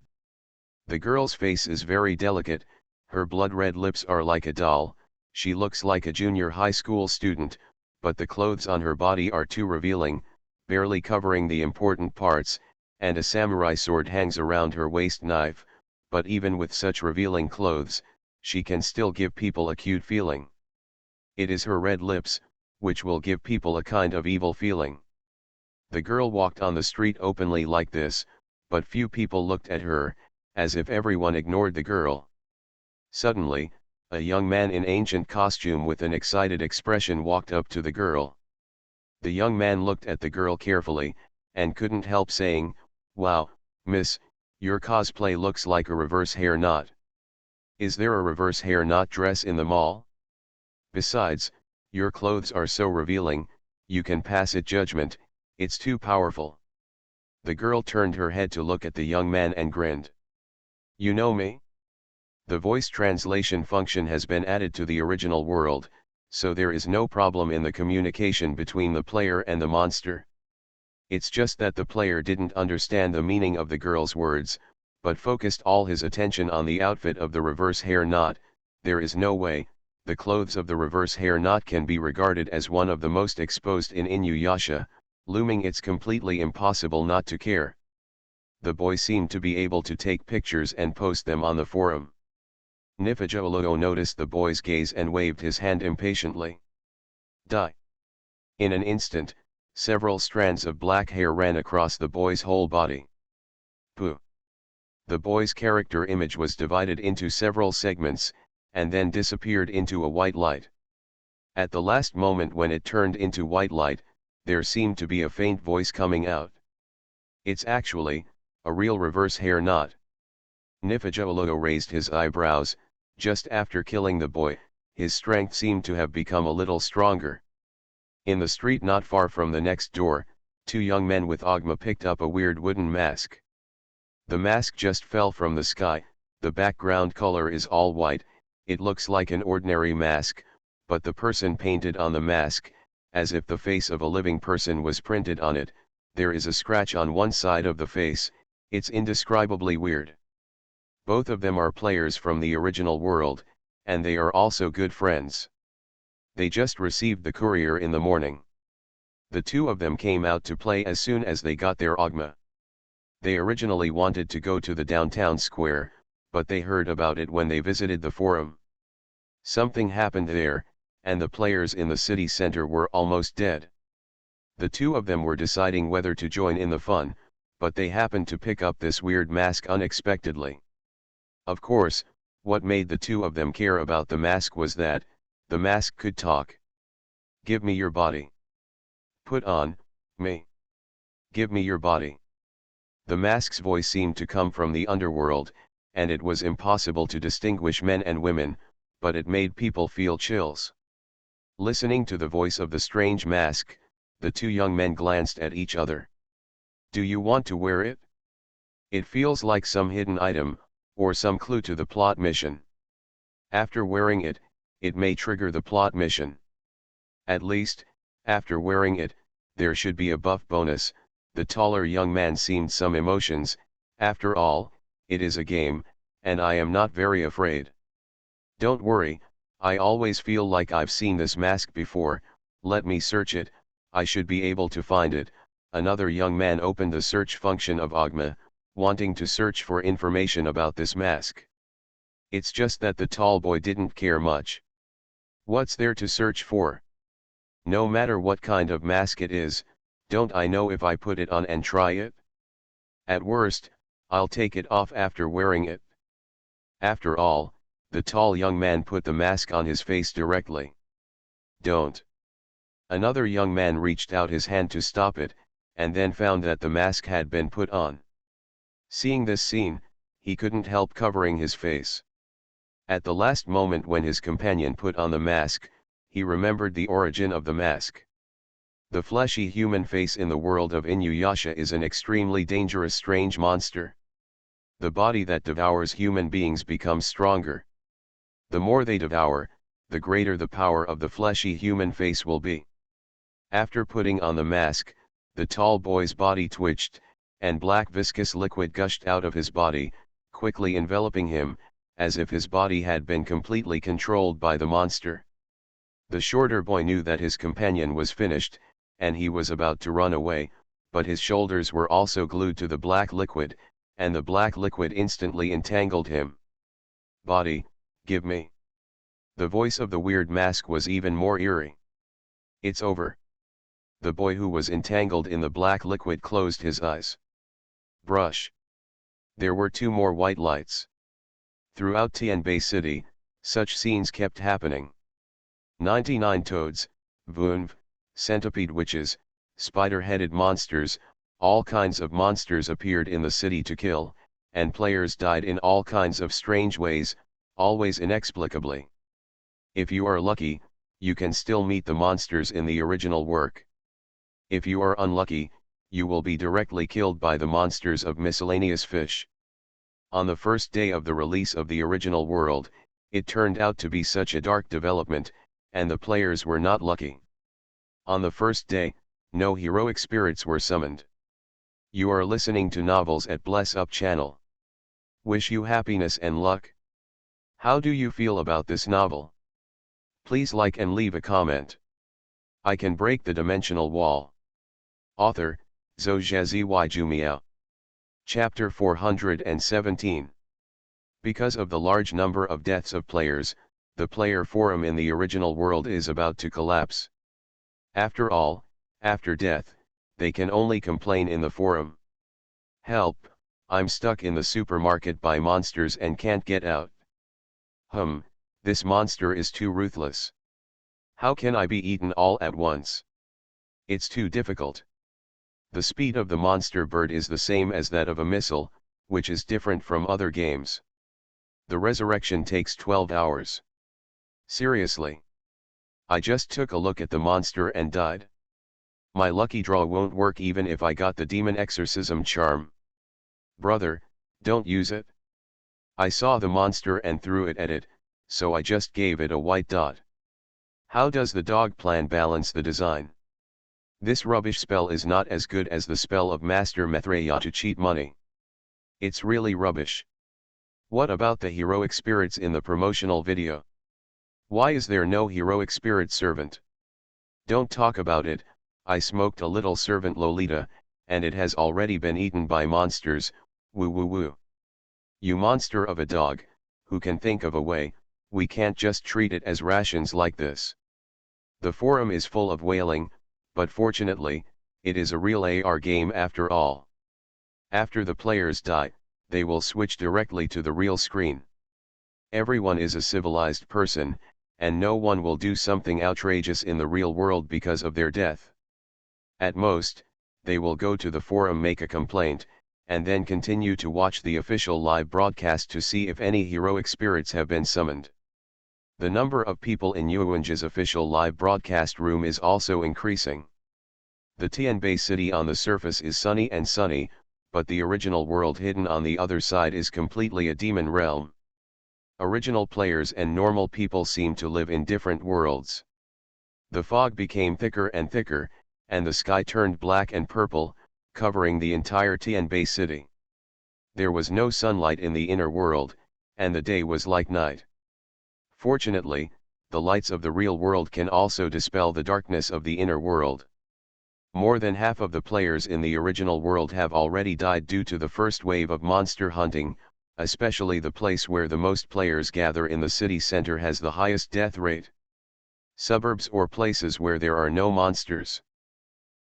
The girl's face is very delicate, her blood-red lips are like a doll, she looks like a junior high school student, but the clothes on her body are too revealing, barely covering the important parts, and a samurai sword hangs around her waist knife, but even with such revealing clothes, she can still give people a cute feeling. It is her red lips, which will give people a kind of evil feeling. The girl walked on the street openly like this, but few people looked at her, as if everyone ignored the girl. Suddenly, a young man in ancient costume with an excited expression walked up to the girl. The young man looked at the girl carefully, and couldn't help saying, "Wow, miss, your cosplay looks like a reverse hair knot. Is there a reverse hair knot dress in the mall? Besides, your clothes are so revealing, you can pass it judgment, it's too powerful." The girl turned her head to look at the young man and grinned. "You know me?" The voice translation function has been added to the original world, so there is no problem in the communication between the player and the monster. It's just that the player didn't understand the meaning of the girl's words, but focused all his attention on the outfit of the reverse hair knot. There is no way, the clothes of the reverse hair knot can be regarded as one of the most exposed in Inuyasha, looming it's completely impossible not to care. The boy seemed to be able to take pictures and post them on the forum. Nifajolo noticed the boy's gaze and waved his hand impatiently. Die. In an instant, several strands of black hair ran across the boy's whole body. Pooh. The boy's character image was divided into several segments, and then disappeared into a white light. At the last moment when it turned into white light, there seemed to be a faint voice coming out. It's actually a real reverse hair knot. Nifajolo raised his eyebrows. Just after killing the boy, his strength seemed to have become a little stronger. In the street not far from the next door, two young men with Ogma picked up a weird wooden mask. The mask just fell from the sky, the background color is all white, it looks like an ordinary mask, but the person painted on the mask, as if the face of a living person was printed on it, there is a scratch on one side of the face, it's indescribably weird. Both of them are players from the original world, and they are also good friends. They just received the courier in the morning. The two of them came out to play as soon as they got their Ogma. They originally wanted to go to the downtown square, but they heard about it when they visited the forum. Something happened there, and the players in the city center were almost dead. The two of them were deciding whether to join in the fun, but they happened to pick up this weird mask unexpectedly. Of course, what made the two of them care about the mask was that the mask could talk. "Give me your body." "Put on me." "Give me your body." The mask's voice seemed to come from the underworld, and it was impossible to distinguish men and women, but it made people feel chills. Listening to the voice of the strange mask, the two young men glanced at each other. "Do you want to wear it? It feels like some hidden item, or some clue to the plot mission. After wearing it, it may trigger the plot mission. At least, after wearing it, there should be a buff bonus." The taller young man seemed some emotions. "After all, it is a game, and I am not very afraid." "Don't worry, I always feel like I've seen this mask before, let me search it, I should be able to find it." Another young man opened the search function of Ogma, wanting to search for information about this mask. It's just that the tall boy didn't care much. "What's there to search for? No matter what kind of mask it is, don't I know if I put it on and try it? At worst, I'll take it off after wearing it." After all, the tall young man put the mask on his face directly. "Don't." Another young man reached out his hand to stop it, and then found that the mask had been put on. Seeing this scene, he couldn't help covering his face. At the last moment when his companion put on the mask, he remembered the origin of the mask. The fleshy human face in the world of Inuyasha is an extremely dangerous strange monster. The body that devours human beings becomes stronger. The more they devour, the greater the power of the fleshy human face will be. After putting on the mask, the tall boy's body twitched, and black viscous liquid gushed out of his body, quickly enveloping him, as if his body had been completely controlled by the monster. The shorter boy knew that his companion was finished, and he was about to run away, but his shoulders were also glued to the black liquid, and the black liquid instantly entangled him. "Body, give me." The voice of the weird mask was even more eerie. "It's over." The boy who was entangled in the black liquid closed his eyes. Brush. There were 2 more white lights. Throughout Tianbei City, such scenes kept happening. 99 toads, Voonv, centipede witches, spider-headed monsters, all kinds of monsters appeared in the city to kill, and players died in all kinds of strange ways, always inexplicably. If you are lucky, you can still meet the monsters in the original work. If you are unlucky, you will be directly killed by the monsters of miscellaneous fish. On the first day of the release of the original world, it turned out to be such a dark development, and the players were not lucky. On the first day, no heroic spirits were summoned. You are listening to Novels at Bless Up channel. Wish you happiness and luck. How do you feel about this novel? Please like and leave a comment. I can break the dimensional wall. Author, Zhou Jumiao. Chapter 417. Because of the large number of deaths of players, the player forum in the original world is about to collapse. After all, after death, they can only complain in the forum. "Help, I'm stuck in the supermarket by monsters and can't get out. This monster is too ruthless. How can I be eaten all at once? It's too difficult." The speed of the monster bird is the same as that of a missile, which is different from other games. The resurrection takes 12 hours. Seriously. I just took a look at the monster and died. My lucky draw won't work even if I got the demon exorcism charm. Brother, don't use it. I saw the monster and threw it at it, so I just gave it a white dot. How does the dog plan balance the design? This rubbish spell is not as good as the spell of Master Maitreya to cheat money. It's really rubbish. What about the heroic spirits in the promotional video? Why is there no heroic spirit servant? Don't talk about it. I smoked a little servant Lolita, and it has already been eaten by monsters. Woo woo woo. You monster of a dog, who can think of a way, we can't just treat it as rations like this. The forum is full of wailing, but fortunately, it is a real AR game after all. After the players die, they will switch directly to the real screen. Everyone is a civilized person, and no one will do something outrageous in the real world because of their death. At most, they will go to the forum, make a complaint, and then continue to watch the official live broadcast to see if any heroic spirits have been summoned. The number of people in Yuanji's official live broadcast room is also increasing. The Tianbei city on the surface is sunny and sunny, but the original world hidden on the other side is completely a demon realm. Original players and normal people seem to live in different worlds. The fog became thicker and thicker, and the sky turned black and purple, covering the entire Tianbei city. There was no sunlight in the inner world, and the day was like night. Fortunately, the lights of the real world can also dispel the darkness of the inner world. More than half of the players in the original world have already died due to the first wave of monster hunting, especially the place where the most players gather in the city center has the highest death rate. Suburbs or places where there are no monsters.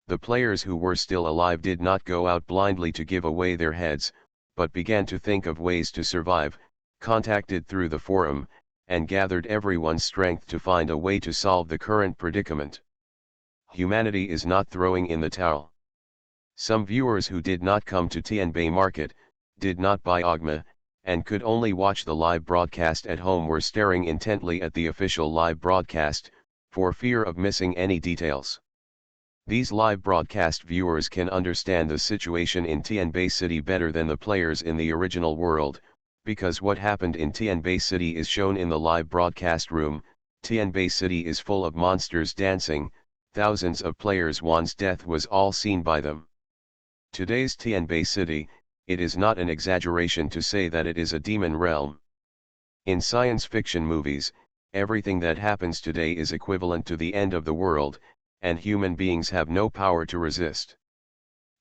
The players who were still alive did not go out blindly to give away their heads, but began to think of ways to survive, contacted through the forum, and gathered everyone's strength to find a way to solve the current predicament. Humanity is not throwing in the towel. Some viewers who did not come to Tianbei Market, did not buy Ogma, and could only watch the live broadcast at home were staring intently at the official live broadcast, for fear of missing any details. These live broadcast viewers can understand the situation in Tianbei City better than the players in the original world, because what happened in Tianbei City is shown in the live broadcast room. Tianbei City is full of monsters dancing, thousands of players' one's death was all seen by them. Today's Tianbei City, it is not an exaggeration to say that it is a demon realm. In science fiction movies, everything that happens today is equivalent to the end of the world, and human beings have no power to resist.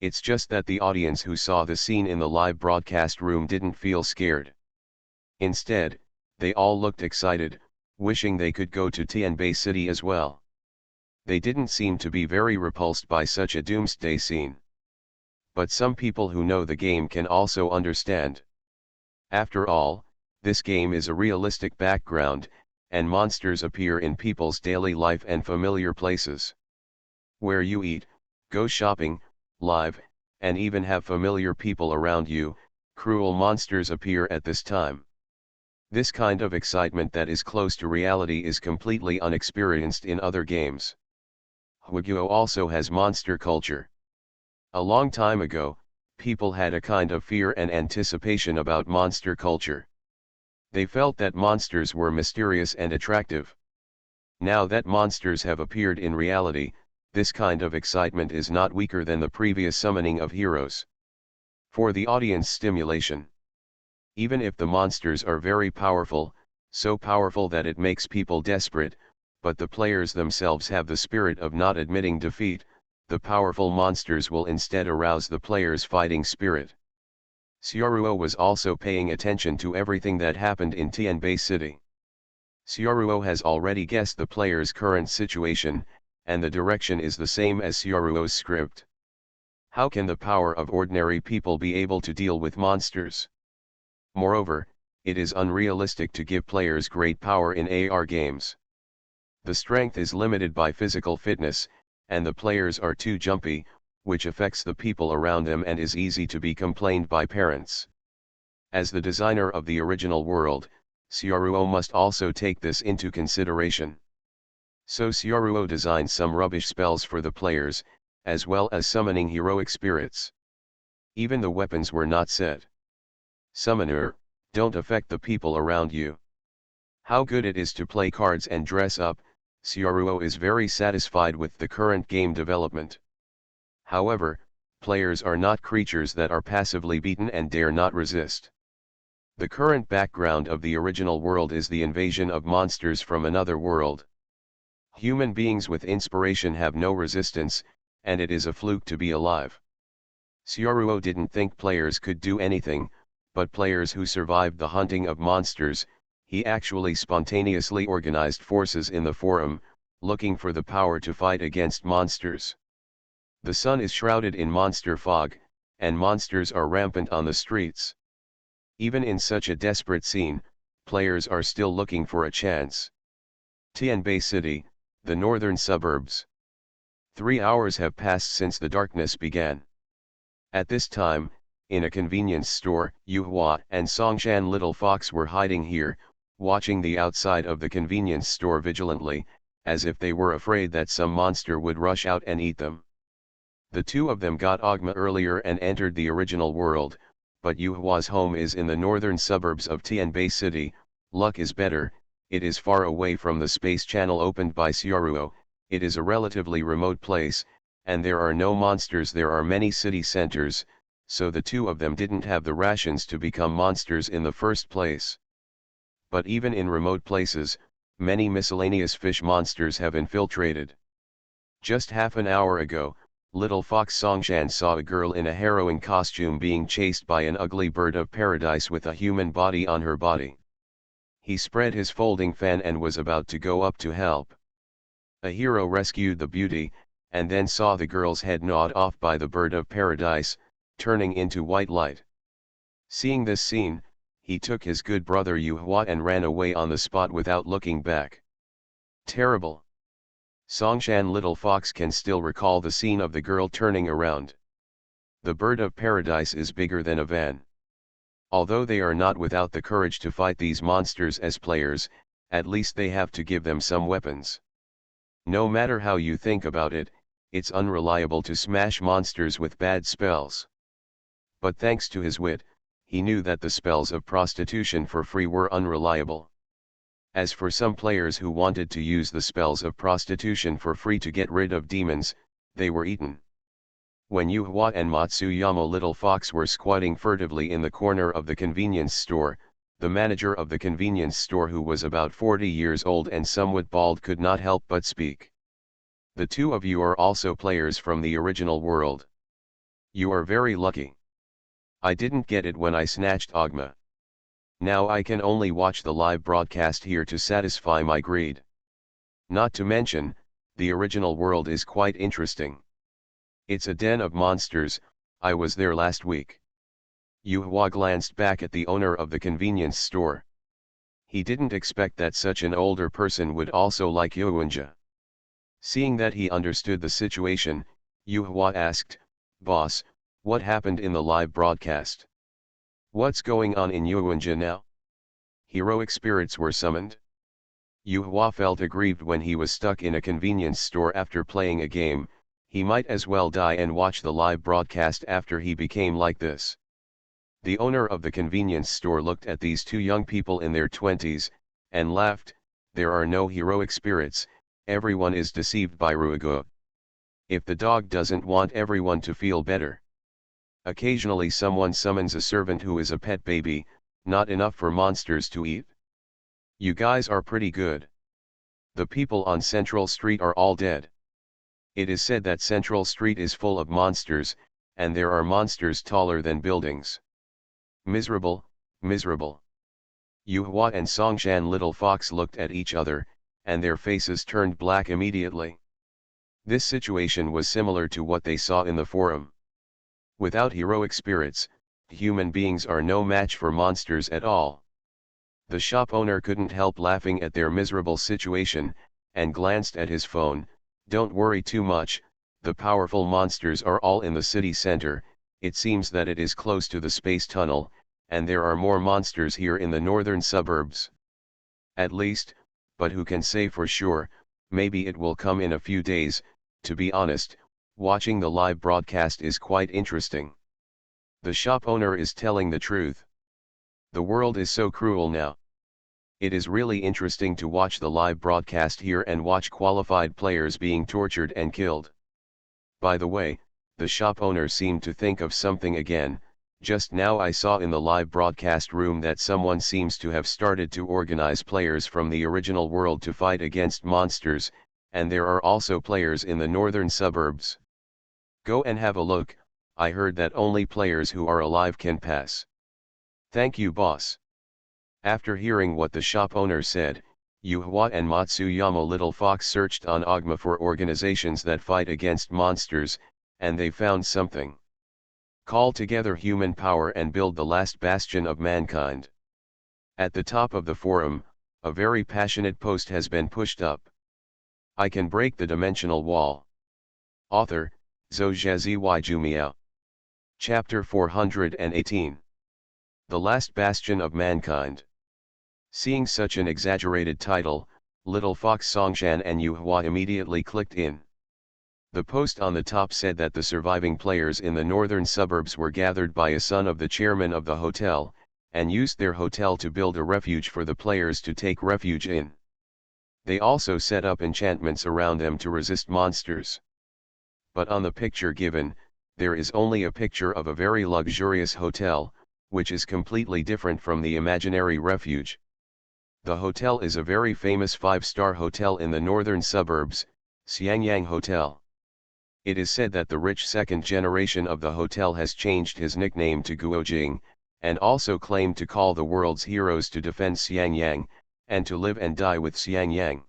It's just that the audience who saw the scene in the live broadcast room didn't feel scared. Instead, they all looked excited, wishing they could go to Tianbei City as well. They didn't seem to be very repulsed by such a doomsday scene. But some people who know the game can also understand. After all, this game is a realistic background, and monsters appear in people's daily life and familiar places. Where you eat, go shopping, live, and even have familiar people around you, cruel monsters appear at this time. This kind of excitement that is close to reality is completely unexperienced in other games. Huiguo also has monster culture. A long time ago, people had a kind of fear and anticipation about monster culture. They felt that monsters were mysterious and attractive. Now that monsters have appeared in reality, this kind of excitement is not weaker than the previous summoning of heroes. For the audience stimulation. Even if the monsters are very powerful, so powerful that it makes people desperate, but the players themselves have the spirit of not admitting defeat, the powerful monsters will instead arouse the players' fighting spirit. Xiaoruo was also paying attention to everything that happened in Tianbei City. Xiaoruo has already guessed the players' current situation, and the direction is the same as Xiaoruo's script. How can the power of ordinary people be able to deal with monsters? Moreover, it is unrealistic to give players great power in AR games. The strength is limited by physical fitness, and the players are too jumpy, which affects the people around them and is easy to be complained by parents. As the designer of the original world, Xiaoruo must also take this into consideration. So Xiaoruo designed some rubbish spells for the players, as well as summoning heroic spirits. Even the weapons were not set. Summoner, don't affect the people around you. How good it is to play cards and dress up, Xiaoruo is very satisfied with the current game development. However, players are not creatures that are passively beaten and dare not resist. The current background of the original world is the invasion of monsters from another world. Human beings with inspiration have no resistance, and it is a fluke to be alive. Xiaoruo didn't think players could do anything, but players who survived the hunting of monsters, he actually spontaneously organized forces in the forum, looking for the power to fight against monsters. The sun is shrouded in monster fog, and monsters are rampant on the streets. Even in such a desperate scene, players are still looking for a chance. Tianbei City, the northern suburbs. 3 hours have passed since the darkness began. At this time, in a convenience store, Yuhua and Songshan Little Fox were hiding here, watching the outside of the convenience store vigilantly, as if they were afraid that some monster would rush out and eat them. The two of them got Ogma earlier and entered the original world, but Yuhua's home is in the northern suburbs of Tianbei City. Luck is better, it is far away from the space channel opened by Xiaoruo, it is a relatively remote place, and there are no monsters. There are many city centers, so the two of them didn't have the rations to become monsters in the first place. But even in remote places, many miscellaneous fish monsters have infiltrated. Just half an hour ago, Little Fox Songshan saw a girl in a harrowing costume being chased by an ugly bird of paradise with a human body on her body. He spread his folding fan and was about to go up to help. A hero rescued the beauty, and then saw the girl's head gnawed off by the bird of paradise, turning into white light. Seeing this scene, he took his good brother Yuhua and ran away on the spot without looking back. Terrible. Songshan Little Fox can still recall the scene of the girl turning around. The bird of paradise is bigger than a van. Although they are not without the courage to fight these monsters as players, at least they have to give them some weapons. No matter how you think about it, it's unreliable to smash monsters with bad spells. But thanks to his wit, he knew that the spells of prostitution for free were unreliable. As for some players who wanted to use the spells of prostitution for free to get rid of demons, they were eaten. When Yuhua and Matsuyama Little Fox were squatting furtively in the corner of the convenience store, the manager of the convenience store, who was about 40 years old and somewhat bald, could not help but speak. "The two of you are also players from the original world. You are very lucky. I didn't get it when I snatched Ogma. Now I can only watch the live broadcast here to satisfy my greed. Not to mention, the original world is quite interesting. It's a den of monsters. I was there last week." Yuhua glanced back at the owner of the convenience store. He didn't expect that such an older person would also like Yuunja. Seeing that he understood the situation, Yuhua asked, "Boss, what happened in the live broadcast? What's going on in Yuunja now? Heroic spirits were summoned?" Yuhua felt aggrieved when he was stuck in a convenience store after playing a game. He might as well die and watch the live broadcast after he became like this. The owner of the convenience store looked at these two young people in their 20s, and laughed. "There are no heroic spirits, everyone is deceived by Ruigo. If the dog doesn't want everyone to feel better. Occasionally someone summons a servant who is a pet baby, not enough for monsters to eat. You guys are pretty good. The people on Central Street are all dead. It is said that Central Street is full of monsters, and there are monsters taller than buildings. Miserable, miserable." Yuhua and Songshan Little Fox looked at each other, and their faces turned black immediately. This situation was similar to what they saw in the forum. Without heroic spirits, human beings are no match for monsters at all. The shop owner couldn't help laughing at their miserable situation, and glanced at his phone. "Don't worry too much, the powerful monsters are all in the city center. It seems that it is close to the space tunnel, and there are more monsters here in the northern suburbs. At least, but who can say for sure, maybe it will come in a few days. To be honest, watching the live broadcast is quite interesting. The shop owner is telling the truth. The world is so cruel now. It is really interesting to watch the live broadcast here and watch qualified players being tortured and killed. By the way," the shop owner seemed to think of something again, "just now I saw in the live broadcast room that someone seems to have started to organize players from the original world to fight against monsters, and there are also players in the northern suburbs. Go and have a look. I heard that only players who are alive can pass." "Thank you, boss." After hearing what the shop owner said, Yuhua and Matsuyama Little Fox searched on Ogma for organizations that fight against monsters, and they found something. "Call together human power and build the last bastion of mankind." At the top of the forum, a very passionate post has been pushed up. "I can break the dimensional wall." Author, Zhou Jumiao. Chapter 418. The Last Bastion of Mankind. Seeing such an exaggerated title, Little Fox, Songshan and Yuhua immediately clicked in. The post on the top said that the surviving players in the northern suburbs were gathered by a son of the chairman of the hotel, and used their hotel to build a refuge for the players to take refuge in. They also set up enchantments around them to resist monsters. But on the picture given, there is only a picture of a very luxurious hotel, which is completely different from the imaginary refuge. The hotel is a very famous 5-star hotel in the northern suburbs, Xiangyang Hotel. It is said that the rich second generation of the hotel has changed his nickname to Guojing, and also claimed to call the world's heroes to defend Xiangyang, and to live and die with Xiangyang.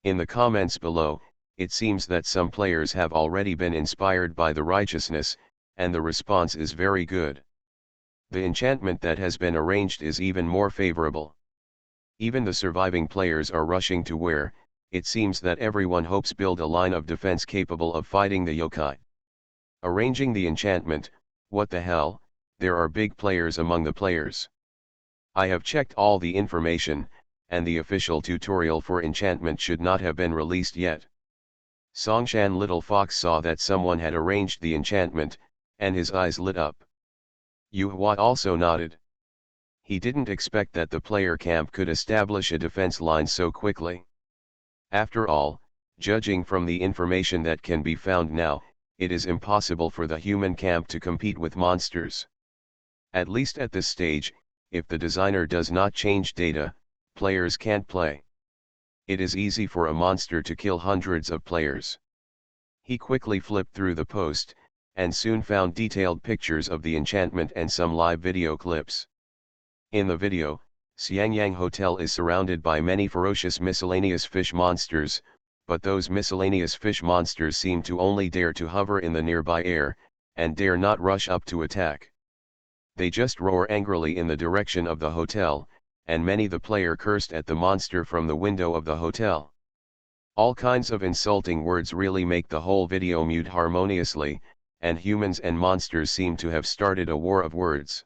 In the comments below, it seems that some players have already been inspired by the righteousness, and the response is very good. The enchantment that has been arranged is even more favorable. Even the surviving players are rushing to where, it seems that everyone hopes build a line of defense capable of fighting the yokai. Arranging the enchantment, what the hell, there are big players among the players. I have checked all the information, and the official tutorial for enchantment should not have been released yet. Songshan Little Fox saw that someone had arranged the enchantment, and his eyes lit up. Yu Hua also nodded. He didn't expect that the player camp could establish a defense line so quickly. After all, judging from the information that can be found now, it is impossible for the human camp to compete with monsters. At least at this stage, if the designer does not change data, players can't play. It is easy for a monster to kill hundreds of players. He quickly flipped through the post, and soon found detailed pictures of the enchantment and some live video clips. In the video, Xiangyang Hotel is surrounded by many ferocious miscellaneous fish monsters, but those miscellaneous fish monsters seem to only dare to hover in the nearby air, and dare not rush up to attack. They just roar angrily in the direction of the hotel, and many the player cursed at the monster from the window of the hotel. All kinds of insulting words really make the whole video mute harmoniously, and humans and monsters seem to have started a war of words.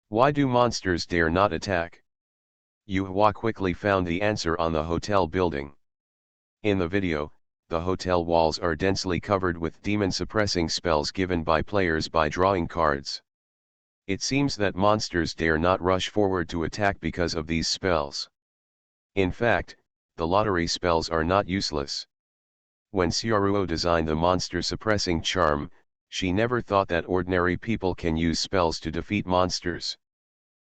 Why do monsters dare not attack? Yu Hua quickly found the answer on the hotel building. In the video, the hotel walls are densely covered with demon-suppressing spells given by players by drawing cards. It seems that monsters dare not rush forward to attack because of these spells. In fact, the lottery spells are not useless. When Xiaoruo designed the monster-suppressing charm, she never thought that ordinary people can use spells to defeat monsters.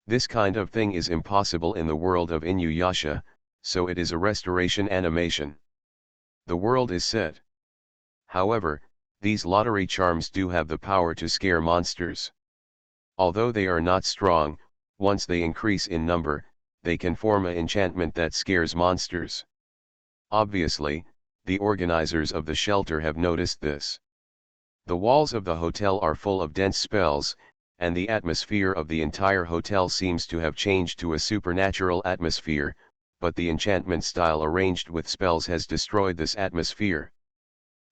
This kind of thing is impossible in the world of Inuyasha, so it is a restoration animation. The world is set. However, these lottery charms do have the power to scare monsters. Although they are not strong, once they increase in number, they can form an enchantment that scares monsters. Obviously, the organizers of the shelter have noticed this. The walls of the hotel are full of dense spells, and the atmosphere of the entire hotel seems to have changed to a supernatural atmosphere, but the enchantment style arranged with spells has destroyed this atmosphere.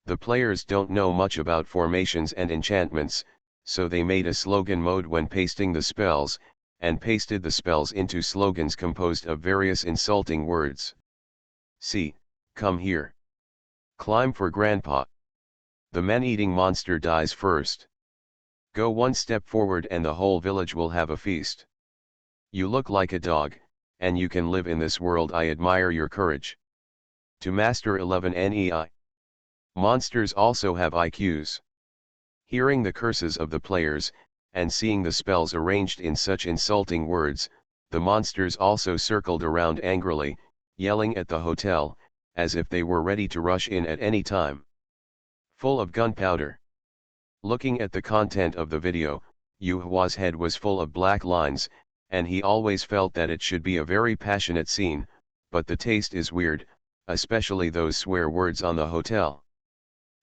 The players don't know much about formations and enchantments, so they made a slogan mode when pasting the spells, and pasted the spells into slogans composed of various insulting words. See, come here. Climb for grandpa. The man-eating monster dies first. Go one step forward and the whole village will have a feast. You look like a dog, and you can live in this world. I admire your courage. To master 11 NEI. Monsters also have IQs. Hearing the curses of the players, and seeing the spells arranged in such insulting words, the monsters also circled around angrily, yelling at the hotel, as if they were ready to rush in at any time. Full of gunpowder. Looking at the content of the video, Yu Hua's head was full of black lines, and he always felt that it should be a very passionate scene, but the taste is weird, especially those swear words on the hotel.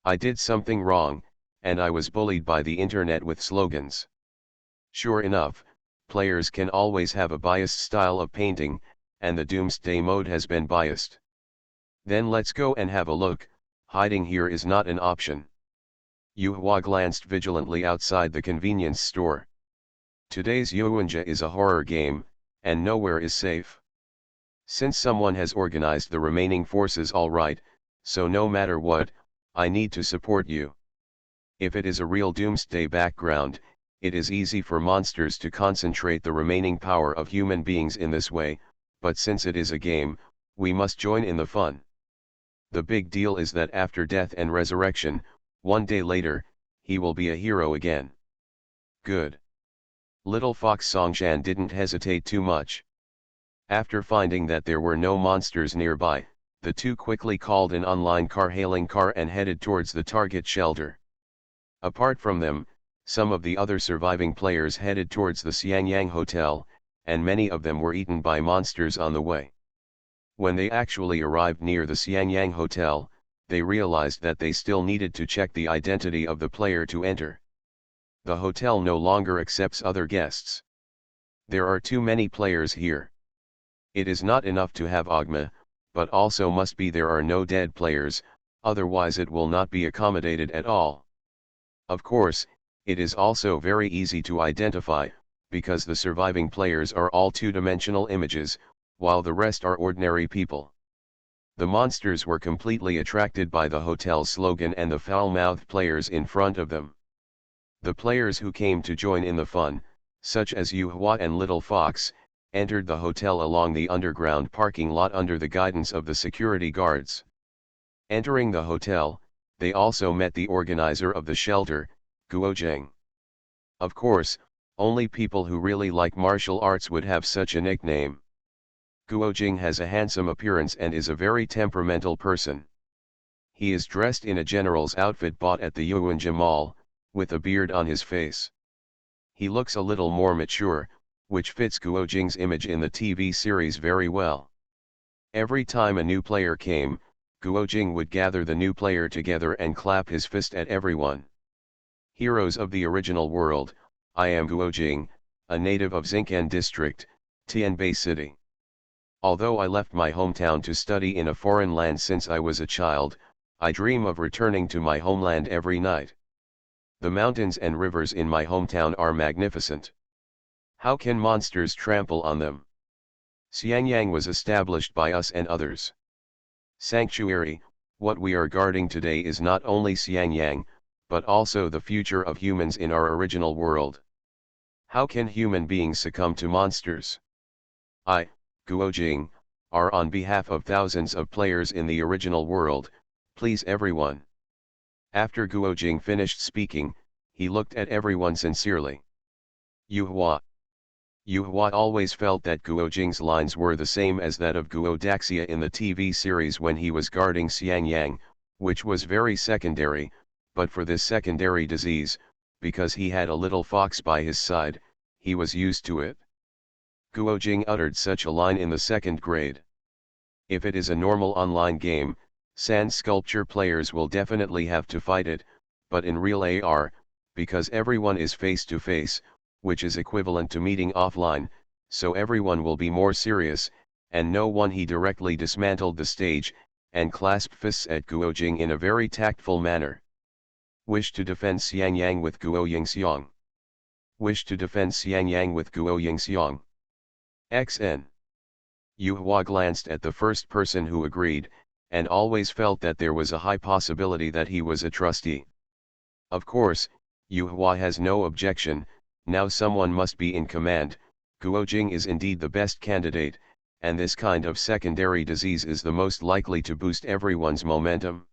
I did something wrong, and I was bullied by the internet with slogans. Sure enough, players can always have a biased style of painting, and the Doomsday mode has been biased. Then let's go and have a look. Hiding here is not an option. Yu Hua glanced vigilantly outside the convenience store. Today's Yuanjia is a horror game, and nowhere is safe. Since someone has organized the remaining forces all right, so no matter what, I need to support you. If it is a real Doomsday background, it is easy for monsters to concentrate the remaining power of human beings in this way, but since it is a game, we must join in the fun. The big deal is that after death and resurrection, one day later, he will be a hero again. Good. Little Fox Songshan didn't hesitate too much. After finding that there were no monsters nearby, the two quickly called an online car-hailing car and headed towards the target shelter. Apart from them, some of the other surviving players headed towards the Xiangyang Hotel, and many of them were eaten by monsters on the way. When they actually arrived near the Xiangyang Hotel, they realized that they still needed to check the identity of the player to enter. The hotel no longer accepts other guests. There are too many players here. It is not enough to have Ogma, but also must be there are no dead players, otherwise it will not be accommodated at all. Of course, It is also very easy to identify, because the surviving players are all two-dimensional images, while the rest are ordinary people. The monsters were completely attracted by the hotel's slogan and the foul-mouthed players in front of them. The players who came to join in the fun, such as Yuhua and Little Fox, entered the hotel along the underground parking lot under the guidance of the security guards. Entering the hotel, they also met the organizer of the shelter, Guojing. Of course, only people who really like martial arts would have such a nickname. Guojing has a handsome appearance and is a very temperamental person. He is dressed in a general's outfit bought at the Yuanjia Mall, with a beard on his face. He looks a little more mature, which fits Guojing's image in the TV series very well. Every time a new player came, Guojing would gather the new player together and clap his fist at everyone. Heroes of the original world, I am Guojing, a native of Xinkan District, Tianbei City. Although I left my hometown to study in a foreign land since I was a child, I dream of returning to my homeland every night. The mountains and rivers in my hometown are magnificent. How can monsters trample on them? Xiangyang was established by us and others. Sanctuary, what we are guarding today is not only Xiangyang, but also the future of humans in our original world. How can human beings succumb to monsters? I, Guojing, are on behalf of thousands of players in the original world, please everyone. After Guojing finished speaking, he looked at everyone sincerely. Yuhua. Yuhua always felt that Guojing's lines were the same as that of Guo Daxia in the TV series when he was guarding Xiangyang, which was very secondary, but for this secondary disease, because he had a little fox by his side, he was used to it. Guojing uttered such a line in the 2nd grade. If it is a normal online game, sand sculpture players will definitely have to fight it, but in real AR, because everyone is face to face, which is equivalent to meeting offline, so everyone will be more serious, and no one. He directly dismantled the stage, and clasped fists at Guojing in a very tactful manner. Wish to defend Xiangyang with Guo Yingxiang. Wish to defend Xiangyang with Guo Yingxiang. XN. Yuhua glanced at the first person who agreed, and always felt that there was a high possibility that he was a trustee. Of course, Yuhua has no objection. Now someone must be in command. Guojing is indeed the best candidate, and this kind of secondary disease is the most likely to boost everyone's momentum.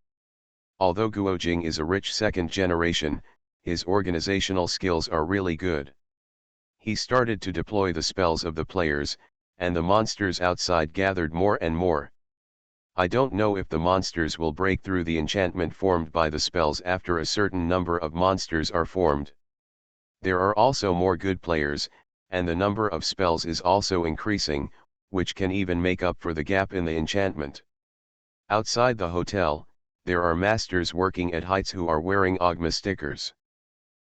Although Guojing is a rich second generation, his organizational skills are really good. He started to deploy the spells of the players, and the monsters outside gathered more and more. I don't know if the monsters will break through the enchantment formed by the spells after a certain number of monsters are formed. There are also more good players, and the number of spells is also increasing, which can even make up for the gap in the enchantment. Outside the hotel, there are masters working at heights who are wearing Ogma stickers.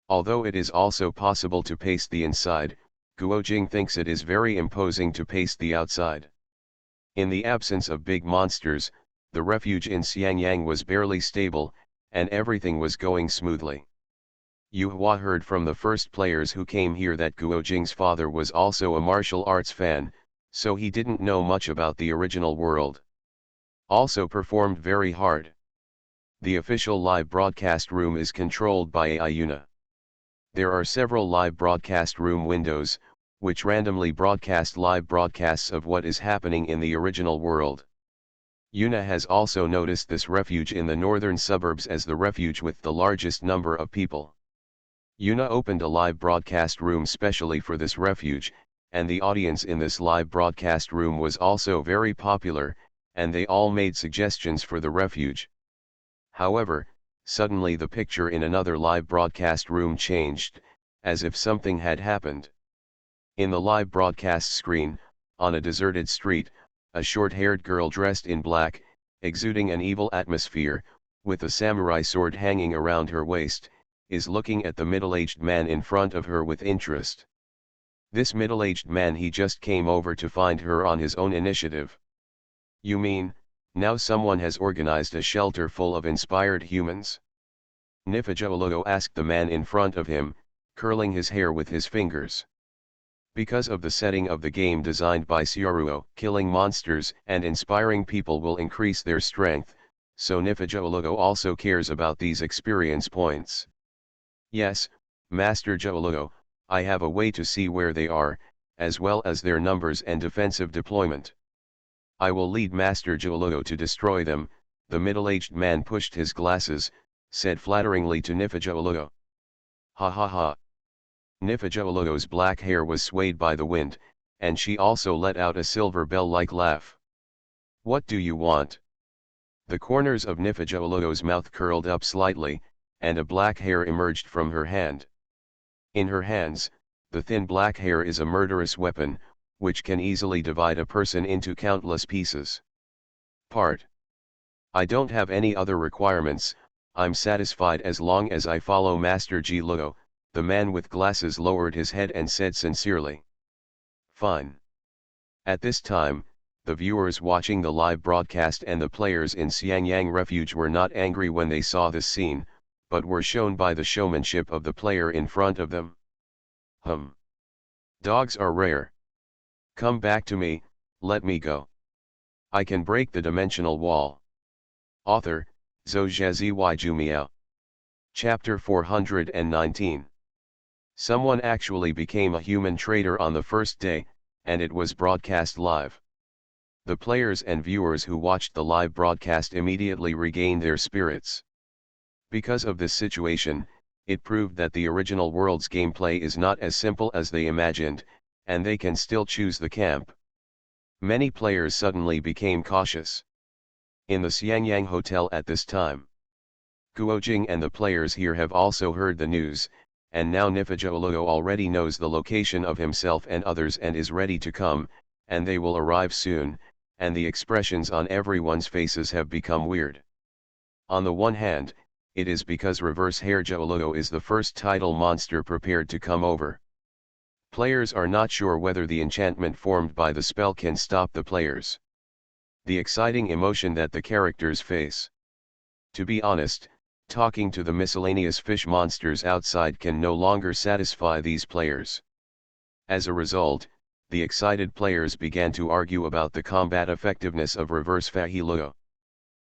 Although it is also possible to paste the inside, Guojing thinks it is very imposing to paste the outside. In the absence of big monsters, the refuge in Xiangyang was barely stable, and everything was going smoothly. Yuhua heard from the first players who came here that Guojing's father was also a martial arts fan, so he didn't know much about the original world. Also performed very hard. The official live broadcast room is controlled by Yuna. There are several live broadcast room windows, which randomly broadcast live broadcasts of what is happening in the original world. Yuna has also noticed this refuge in the northern suburbs as the refuge with the largest number of people. Yuna opened a live broadcast room specially for this refuge, and the audience in this live broadcast room was also very popular, and they all made suggestions for the refuge. However, suddenly the picture in another live broadcast room changed, as if something had happened. In the live broadcast screen, on a deserted street, a short-haired girl dressed in black, exuding an evil atmosphere, with a samurai sword hanging around her waist, is looking at the middle-aged man in front of her with interest. This middle-aged man, he just came over to find her on his own initiative. You mean, now someone has organized a shelter full of inspired humans? Nifajologo asked the man in front of him, curling his hair with his fingers. Because of the setting of the game designed by Cioruo, killing monsters and inspiring people will increase their strength, so Nifajologo also cares about these experience points. Yes, Master Joologo, I have a way to see where they are, as well as their numbers and defensive deployment. I will lead Master Joologo to destroy them. The middle-aged man pushed his glasses, said flatteringly to Nifajologo. Ha ha ha. Nifajologo's black hair was swayed by the wind, and she also let out a silver bell-like laugh. What do you want? The corners of Nifajologo's mouth curled up slightly, and a black hair emerged from her hand. In her hands, the thin black hair is a murderous weapon, which can easily divide a person into countless pieces. Part. I don't have any other requirements, I'm satisfied as long as I follow Master G. Logo. The man with glasses lowered his head and said sincerely. Fine. At this time, the viewers watching the live broadcast and the players in Xiangyang Refuge were not angry when they saw this scene, but were shown by the showmanship of the player in front of them. Dogs are rare. Come back to me, let me go. I can break the dimensional wall. Author, Zhou Jumiao. Chapter 419. Someone actually became a human trader on the first day, and it was broadcast live. The players and viewers who watched the live broadcast immediately regained their spirits. Because of this situation, it proved that the original world's gameplay is not as simple as they imagined, and they can still choose the camp. Many players suddenly became cautious. In the Xiangyang Hotel at this time, Guojing and the players here have also heard the news, and now Nifajologo already knows the location of himself and others and is ready to come, and they will arrive soon, and the expressions on everyone's faces have become weird. On the one hand, it is because Reverse Hair Joologo is the first title monster prepared to come over. Players are not sure whether the enchantment formed by the spell can stop the players. The exciting emotion that the characters face. To be honest, talking to the miscellaneous fish monsters outside can no longer satisfy these players. As a result, the excited players began to argue about the combat effectiveness of Reverse Fahilogo.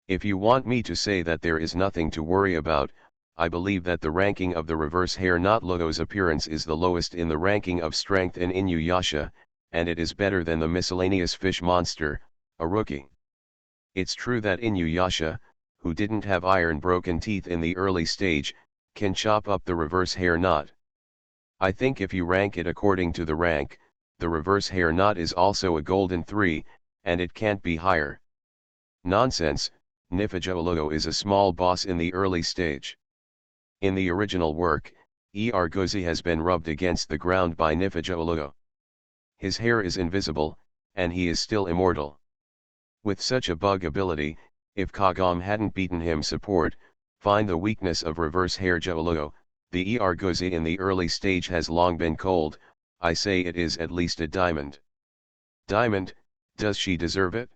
If you want me to say that there is nothing to worry about, I believe that the ranking of the Reverse Hair Knot Logo's appearance is the lowest in the ranking of strength in Inuyasha, and it is better than the miscellaneous fish monster, a rookie. It's true that Inuyasha, who didn't have iron-broken teeth in the early stage, can chop up the Reverse Hair Knot. I think if you rank it according to the rank, the Reverse Hair Knot is also a golden 3, and it can't be higher. Nonsense, Nifajologo is a small boss in the early stage. In the original work, Gozi has been rubbed against the ground by Nifajologo. His hair is invisible, and he is still immortal. With such a bug ability, if Kagome hadn't beaten him support, find the weakness of Reverse Hair Joologo, the Gozi in the early stage has long been cold, I say it is at least a diamond. Diamond, does she deserve it?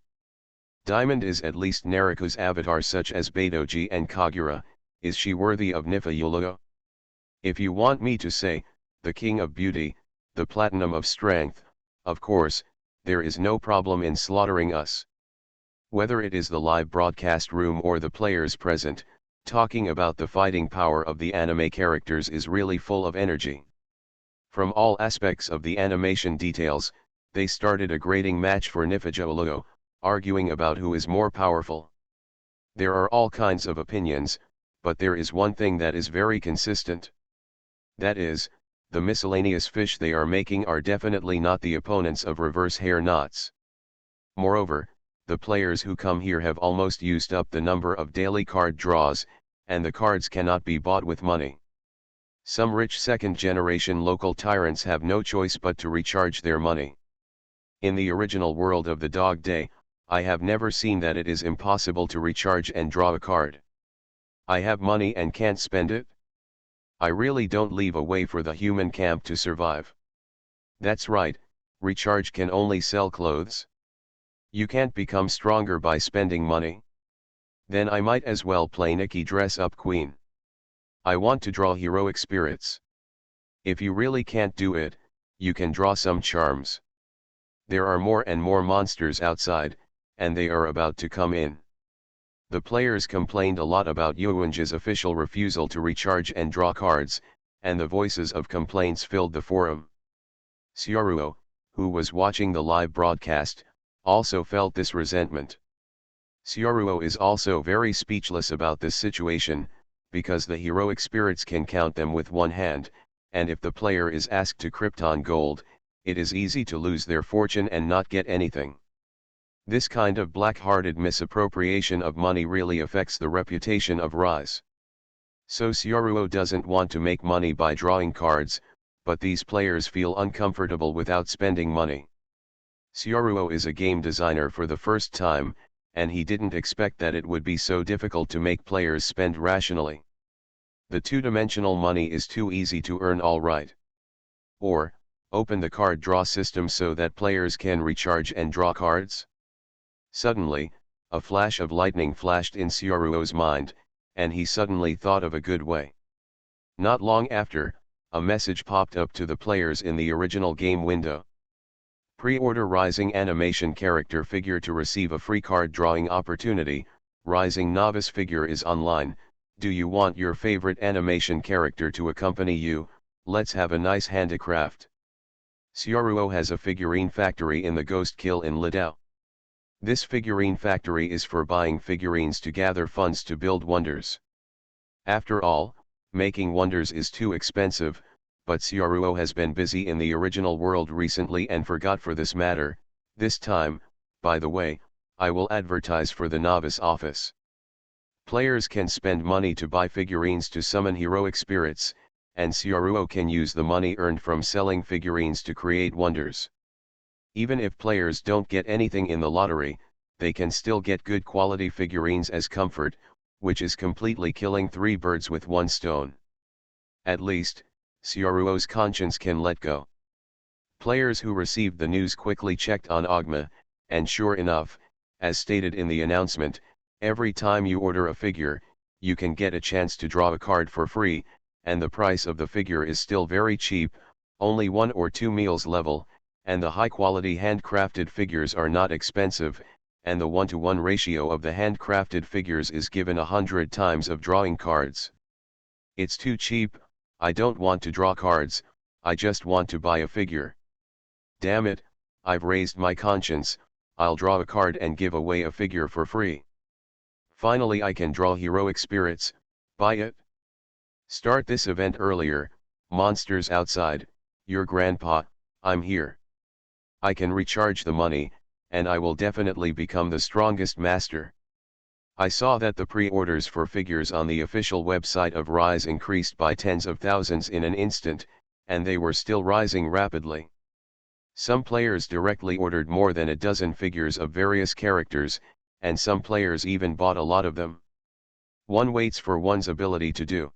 Diamond is at least Naruko's avatar such as Beidoji and Kagura, is she worthy of Nifajologo? If you want me to say, the King of Beauty, the Platinum of Strength, of course, there is no problem in slaughtering us. Whether it is the live broadcast room or the players present, talking about the fighting power of the anime characters is really full of energy. From all aspects of the animation details, they started a grading match for Nifajologo, arguing about who is more powerful. There are all kinds of opinions, but there is one thing that is very consistent. That is, the miscellaneous fish they are making are definitely not the opponents of Reverse Hair Knots. Moreover, the players who come here have almost used up the number of daily card draws, and the cards cannot be bought with money. Some rich second-generation local tyrants have no choice but to recharge their money. In the original world of the Dog Day, I have never seen that it is impossible to recharge and draw a card. I have money and can't spend it? I really don't leave a way for the human camp to survive. That's right, recharge can only sell clothes. You can't become stronger by spending money. Then I might as well play Nikki Dress Up Queen. I want to draw heroic spirits. If you really can't do it, you can draw some charms. There are more and more monsters outside, and they are about to come in. The players complained a lot about Yuanji's official refusal to recharge and draw cards, and the voices of complaints filled the forum. Xiaoruo, who was watching the live broadcast, also felt this resentment. Xiaoruo is also very speechless about this situation, because the heroic spirits can count them with one hand, and if the player is asked to Krypton gold, it is easy to lose their fortune and not get anything. This kind of black-hearted misappropriation of money really affects the reputation of Rise. So Xiaoruo doesn't want to make money by drawing cards, but these players feel uncomfortable without spending money. Xiaoruo is a game designer for the first time, and he didn't expect that it would be so difficult to make players spend rationally. The two-dimensional money is too easy to earn, all right. Or, open the card draw system so that players can recharge and draw cards? Suddenly, a flash of lightning flashed in Xiaoruo's mind, and he suddenly thought of a good way. Not long after, a message popped up to the players in the original game window. Pre-order Rising Animation Character Figure to receive a free card drawing opportunity. Rising Novice Figure is online. Do you want your favorite animation character to accompany you? Let's have a nice handicraft. Xiaoruo has a figurine factory in the Ghost Kill in Lidao. This figurine factory is for buying figurines to gather funds to build wonders. After all, making wonders is too expensive, but Xiaoruo has been busy in the original world recently and forgot for this matter. This time, by the way, I will advertise for the novice office. Players can spend money to buy figurines to summon heroic spirits, and Xiaoruo can use the money earned from selling figurines to create wonders. Even if players don't get anything in the lottery, they can still get good quality figurines as comfort, which is completely killing three birds with one stone. At least, Xiaoruo's conscience can let go. Players who received the news quickly checked on Ogma, and sure enough, as stated in the announcement, every time you order a figure, you can get a chance to draw a card for free, and the price of the figure is still very cheap, only 1 or 2 meals level, and the high-quality handcrafted figures are not expensive, and the 1-to-1 ratio of the handcrafted figures is given 100 times of drawing cards. It's too cheap. I don't want to draw cards, I just want to buy a figure. Damn it, I've raised my conscience, I'll draw a card and give away a figure for free. Finally I can draw heroic spirits, buy it. Start this event earlier, monsters outside, your grandpa, I'm here. I can recharge the money, and I will definitely become the strongest master. I saw that the pre-orders for figures on the official website of Rise increased by tens of thousands in an instant, and they were still rising rapidly. Some players directly ordered more than a dozen figures of various characters, and some players even bought a lot of them. One waits for one's ability to do.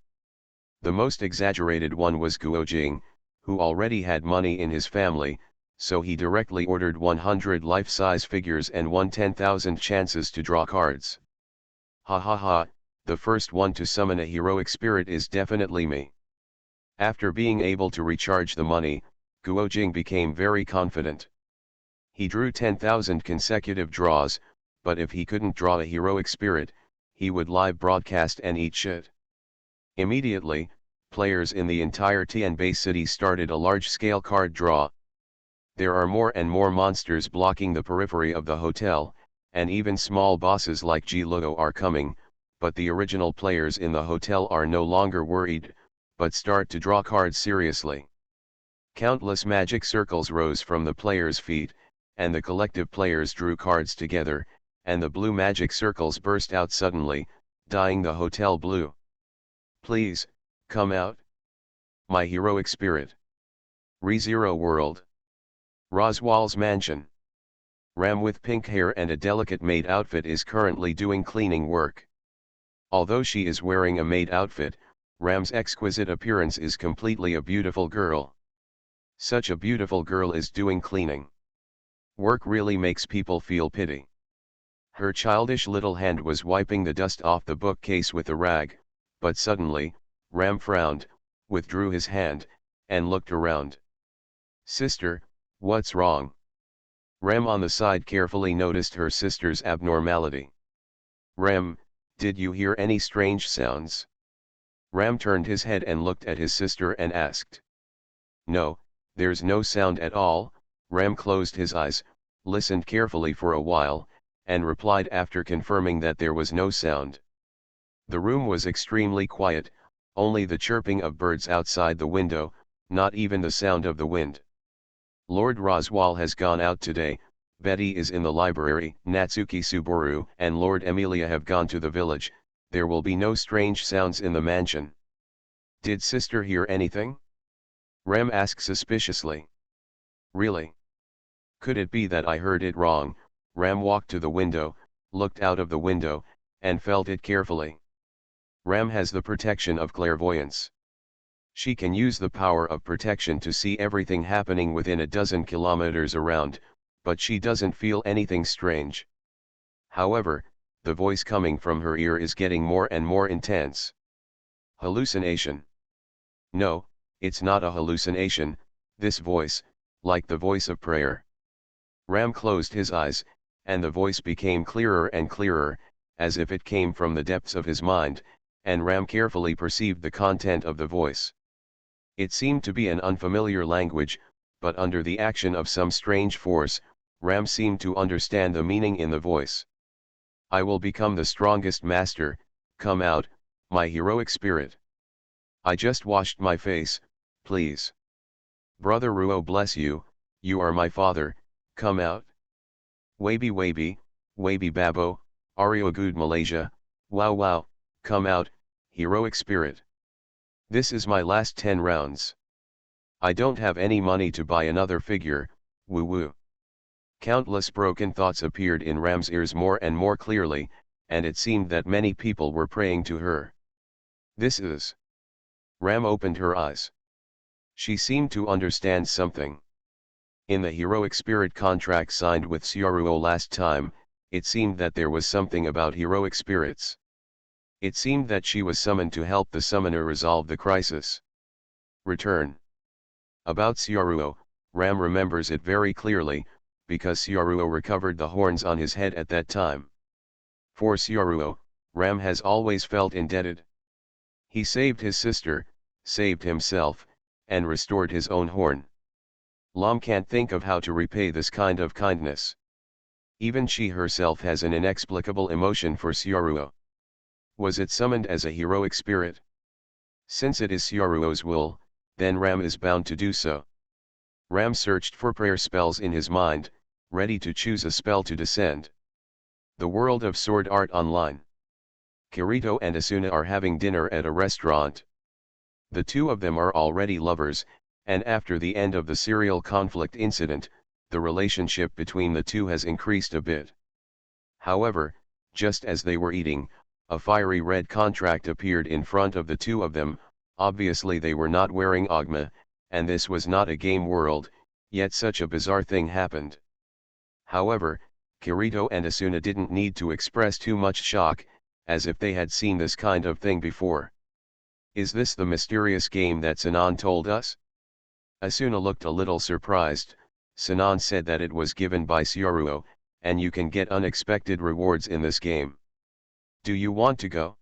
The most exaggerated one was Guojing, who already had money in his family, so he directly ordered 100 life-size figures and won 10,000 chances to draw cards. Ha ha ha, the first one to summon a heroic spirit is definitely me. After being able to recharge the money, Guojing became very confident. He drew 10,000 consecutive draws, but if he couldn't draw a heroic spirit, he would live broadcast and eat shit. Immediately, players in the entire Tianbei city started a large-scale card draw. There are more and more monsters blocking the periphery of the hotel, and even small bosses like Ji Luo are coming, but the original players in the hotel are no longer worried, but start to draw cards seriously. Countless magic circles rose from the players' feet, and the collective players drew cards together, and the blue magic circles burst out suddenly, dyeing the hotel blue. Please, come out. My heroic spirit. ReZero World. Roswell's mansion. Ram with pink hair and a delicate maid outfit is currently doing cleaning work. Although she is wearing a maid outfit, Ram's exquisite appearance is completely a beautiful girl. Such a beautiful girl is doing cleaning. Work really makes people feel pity. Her childish little hand was wiping the dust off the bookcase with a rag, but suddenly, Ram frowned, withdrew his hand, and looked around. Sister, what's wrong? Ram on the side carefully noticed her sister's abnormality. Ram, did you hear any strange sounds? Ram turned his head and looked at his sister and asked. No, there's no sound at all. Ram closed his eyes, listened carefully for a while, and replied after confirming that there was no sound. The room was extremely quiet, only the chirping of birds outside the window, not even the sound of the wind. Lord Roswal has gone out today, Betty is in the library, Natsuki Subaru and Lord Emilia have gone to the village. There will be no strange sounds in the mansion. Did sister hear anything? Ram asked suspiciously. Really? Could it be that I heard it wrong? Ram walked to the window, looked out of the window, and felt it carefully. Ram has the protection of clairvoyance. She can use the power of protection to see everything happening within a dozen kilometers around, but she doesn't feel anything strange. However, the voice coming from her ear is getting more and more intense. Hallucination? No, it's not a hallucination, this voice, like the voice of prayer. Ram closed his eyes, and the voice became clearer and clearer, as if it came from the depths of his mind, and Ram carefully perceived the content of the voice. It seemed to be an unfamiliar language, but under the action of some strange force, Ram seemed to understand the meaning in the voice. I will become the strongest master, come out, my heroic spirit. I just washed my face, please. Brother Ruo bless you, you are my father, come out. Wabi Babo, Ario Good Malaysia, wow, come out, heroic spirit. This is my last 10 rounds. I don't have any money to buy another figure, woo. Countless broken thoughts appeared in Ram's ears more and more clearly, and it seemed that many people were praying to her. This is. Ram opened her eyes. She seemed to understand something. In the heroic spirit contract signed with Sioruo last time, it seemed that there was something about heroic spirits. It seemed that she was summoned to help the summoner resolve the crisis. Return. About Sioruo, Ram remembers it very clearly, because Sioruo recovered the horns on his head at that time. For Sioruo, Ram has always felt indebted. He saved his sister, saved himself, and restored his own horn. Lam can't think of how to repay this kind of kindness. Even she herself has an inexplicable emotion for Sioruo. Was it summoned as a heroic spirit? Since it is Sioruo's will, then Ram is bound to do so. Ram searched for prayer spells in his mind, ready to choose a spell to descend. The World of Sword Art Online. Kirito and Asuna are having dinner at a restaurant. The two of them are already lovers, and after the end of the serial conflict incident, the relationship between the two has increased a bit. However, just as they were eating, a fiery red contract appeared in front of the two of them. Obviously they were not wearing Ogma, and this was not a game world, yet such a bizarre thing happened. However, Kirito and Asuna didn't need to express too much shock, as if they had seen this kind of thing before. Is this the mysterious game that Sinan told us? Asuna looked a little surprised. Sinan said that it was given by Sioruo, and you can get unexpected rewards in this game. Do you want to go?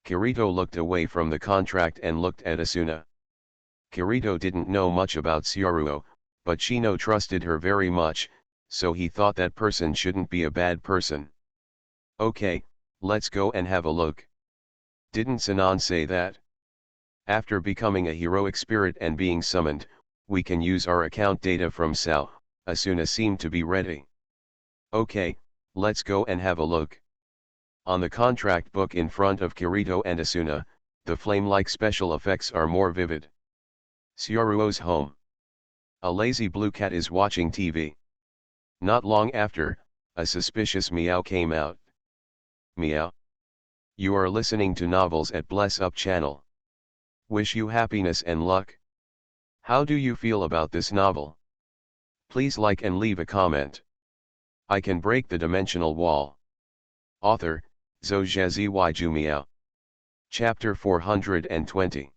Kirito looked away from the contract and looked at Asuna. Kirito didn't know much about Sioruo, but Shino trusted her very much, so he thought that person shouldn't be a bad person. Okay, let's go and have a look. Didn't Sinan say that? After becoming a heroic spirit and being summoned, we can use our account data from Sao. Asuna seemed to be ready. Okay, let's go and have a look. On the contract book in front of Kirito and Asuna, the flame-like special effects are more vivid. Sioruo's home. A lazy blue cat is watching TV. Not long after, a suspicious meow came out. Meow. You are listening to novels at Bless Up channel. Wish you happiness and luck. How do you feel about this novel? Please like and leave a comment. I can break the dimensional wall. Author, Zhou Jumiao. Chapter 420.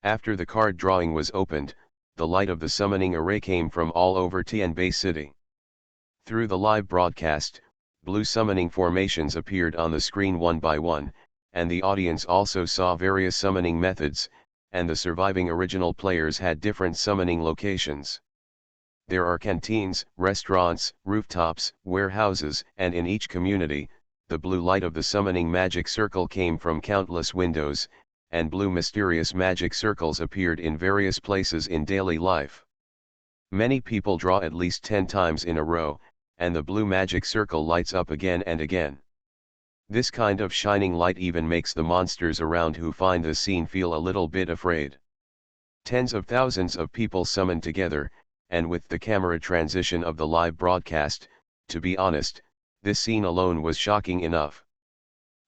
After the card drawing was opened, the light of the summoning array came from all over Tianbei City. Through the live broadcast, blue summoning formations appeared on the screen one by one, and the audience also saw various summoning methods, and the surviving original players had different summoning locations. There are canteens, restaurants, rooftops, warehouses, and in each community, the blue light of the summoning magic circle came from countless windows, and blue mysterious magic circles appeared in various places in daily life. Many people draw at least 10 times in a row, and the blue magic circle lights up again and again. This kind of shining light even makes the monsters around who find the scene feel a little bit afraid. Tens of thousands of people summoned together, and with the camera transition of the live broadcast, to be honest, this scene alone was shocking enough.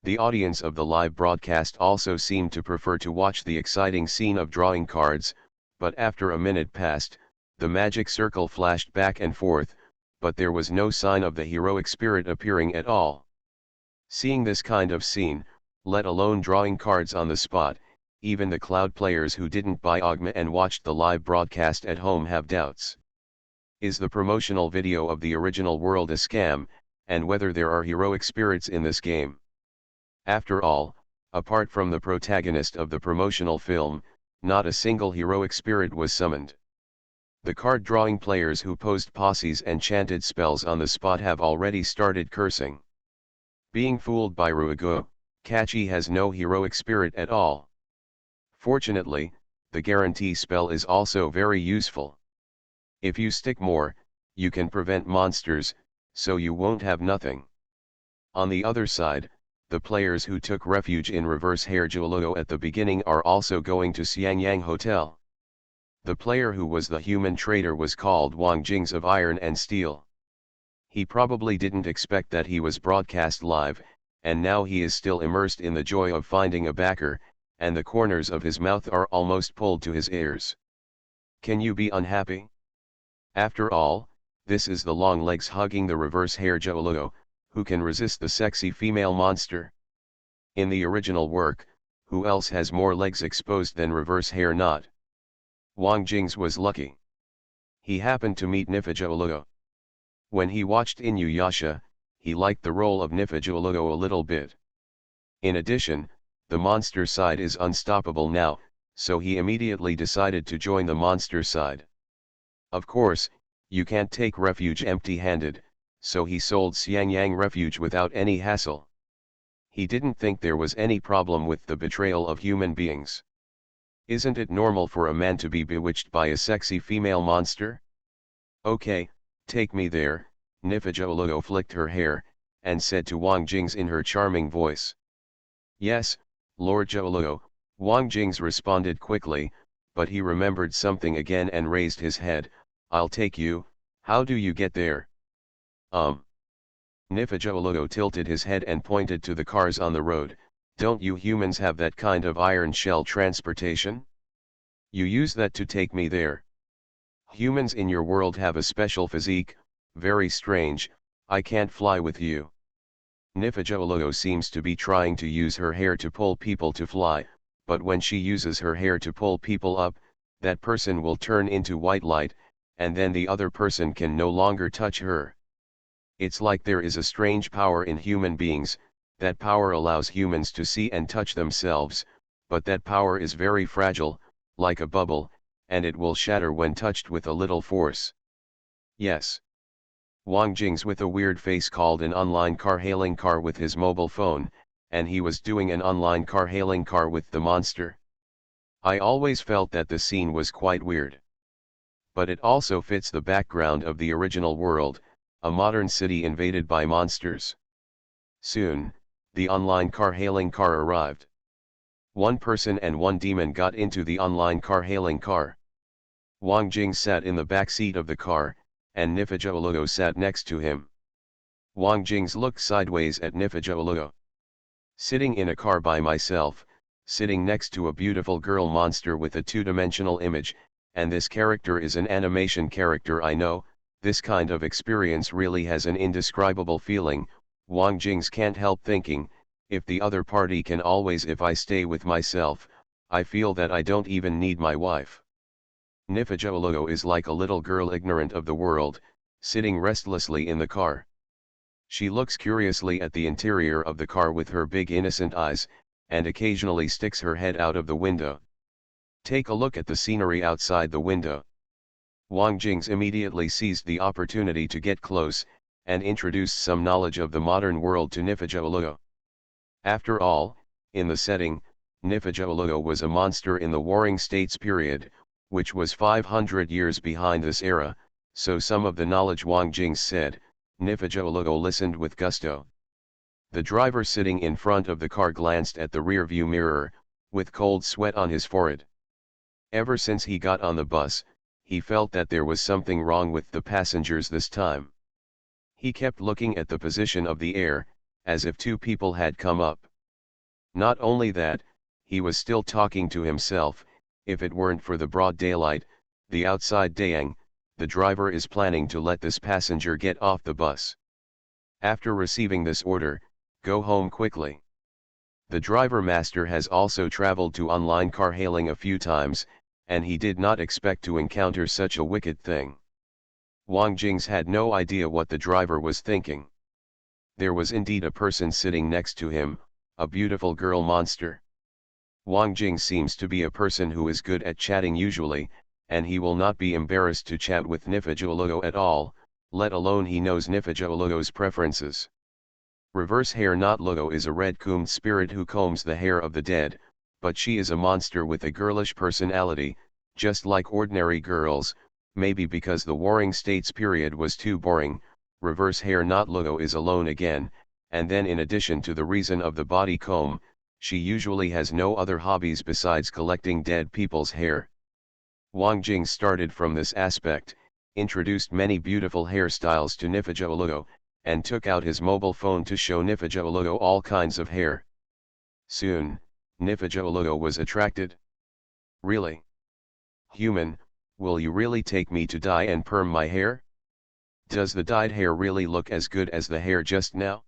The audience of the live broadcast also seemed to prefer to watch the exciting scene of drawing cards, but after a minute passed, the magic circle flashed back and forth, but there was no sign of the heroic spirit appearing at all. Seeing this kind of scene, let alone drawing cards on the spot, even the cloud players who didn't buy AGMA and watched the live broadcast at home have doubts. Is the promotional video of the original world a scam, and whether there are heroic spirits in this game? After all, apart from the protagonist of the promotional film, not a single heroic spirit was summoned. The card drawing players who posed posses and chanted spells on the spot have already started cursing. Being fooled by Ruigo, Kachi has no heroic spirit at all. Fortunately, the guarantee spell is also very useful. If you stick more, you can prevent monsters, so you won't have nothing. On the other side, the players who took refuge in reverse hair Juluo at the beginning are also going to Xiangyang Hotel. The player who was the human trader was called Wang Jings of Iron and Steel. He probably didn't expect that he was broadcast live, and now he is still immersed in the joy of finding a backer, and the corners of his mouth are almost pulled to his ears. Can you be unhappy? After all, this is the long legs hugging the reverse hair Juluo, who can resist the sexy female monster? In the original work, who else has more legs exposed than reverse hair not? Wang Jings was lucky. He happened to meet Nifujuluo. When he watched Inuyasha, he liked the role of Nifujuluo a little bit. In addition, the monster side is unstoppable now, so he immediately decided to join the monster side. Of course, you can't take refuge empty-handed, so he sold Xiangyang refuge without any hassle. He didn't think there was any problem with the betrayal of human beings. Isn't it normal for a man to be bewitched by a sexy female monster? Okay, take me there. Nifujuluo flicked her hair, and said to Wang Jings in her charming voice. Yes, Lord Juluo, Wang Jings responded quickly, but he remembered something again and raised his head. I'll take you. How do you get there? Nifujuluo tilted his head and pointed to the cars on the road. Don't you humans have that kind of iron shell transportation? You use that to take me there. Humans in your world have a special physique, very strange. I can't fly with you. Nifujuluo seems to be trying to use her hair to pull people to fly, but when she uses her hair to pull people up, that person will turn into white light, and then the other person can no longer touch her. It's like there is a strange power in human beings. That power allows humans to see and touch themselves, but that power is very fragile, like a bubble, and it will shatter when touched with a little force. Yes. Wang Jings with a weird face called an online car-hailing car with his mobile phone, and he was doing an online car-hailing car with the monster. I always felt that the scene was quite weird. But it also fits the background of the original world, a modern city invaded by monsters. Soon, the online car-hailing car arrived. One person and one demon got into the online car-hailing car. Wang Jing sat in the back seat of the car, and Nifujuluo sat next to him. Wang Jings looked sideways at Nifujuluo. Sitting in a car by myself, sitting next to a beautiful girl monster with a two-dimensional image, and this character is an animation character. I know, this kind of experience really has an indescribable feeling. Wang Jings can't help thinking, If the other party can always, if I stay with myself, I feel that I don't even need my wife. Nifejologo is like a little girl ignorant of the world, sitting restlessly in the car. She looks curiously at the interior of the car with her big innocent eyes, and occasionally sticks her head out of the window. Take a look at the scenery outside the window. Wang Jing's immediately seized the opportunity to get close, and introduced some knowledge of the modern world to Nifejologo. After all, in the setting, Nifejologo was a monster in the Warring States period, which was 500 years behind this era, so some of the knowledge Wang Jing said, Nifejologo listened with gusto. The driver sitting in front of the car glanced at the rear-view mirror, with cold sweat on his forehead. Ever since he got on the bus, he felt that there was something wrong with the passengers this time. He kept looking at the position of the air, as if two people had come up. Not only that, he was still talking to himself, if it weren't for the broad daylight, the outside dayang, the driver is planning to let this passenger get off the bus. After receiving this order, go home quickly. The driver master has also traveled to online car hailing a few times, and he did not expect to encounter such a wicked thing. Wang Jing's had no idea what the driver was thinking. There was indeed a person sitting next to him, a beautiful girl monster. Wang Jing seems to be a person who is good at chatting usually, and he will not be embarrassed to chat with Nifejologo at all, let alone he knows Nifejologo's preferences. Reverse hair knot logo is a red-combed spirit who combs the hair of the dead, but she is a monster with a girlish personality, just like ordinary girls, maybe because the Warring States period was too boring. Reverse hair knot logo is alone again, and then in addition to the reason of the body comb, she usually has no other hobbies besides collecting dead people's hair. Wang Jing started from this aspect, introduced many beautiful hairstyles to Nifejologo, and took out his mobile phone to show Nifejologo all kinds of hair. Soon, Nifejologo was attracted. Really? Human, will you really take me to dye and perm my hair? Does the dyed hair really look as good as the hair just now?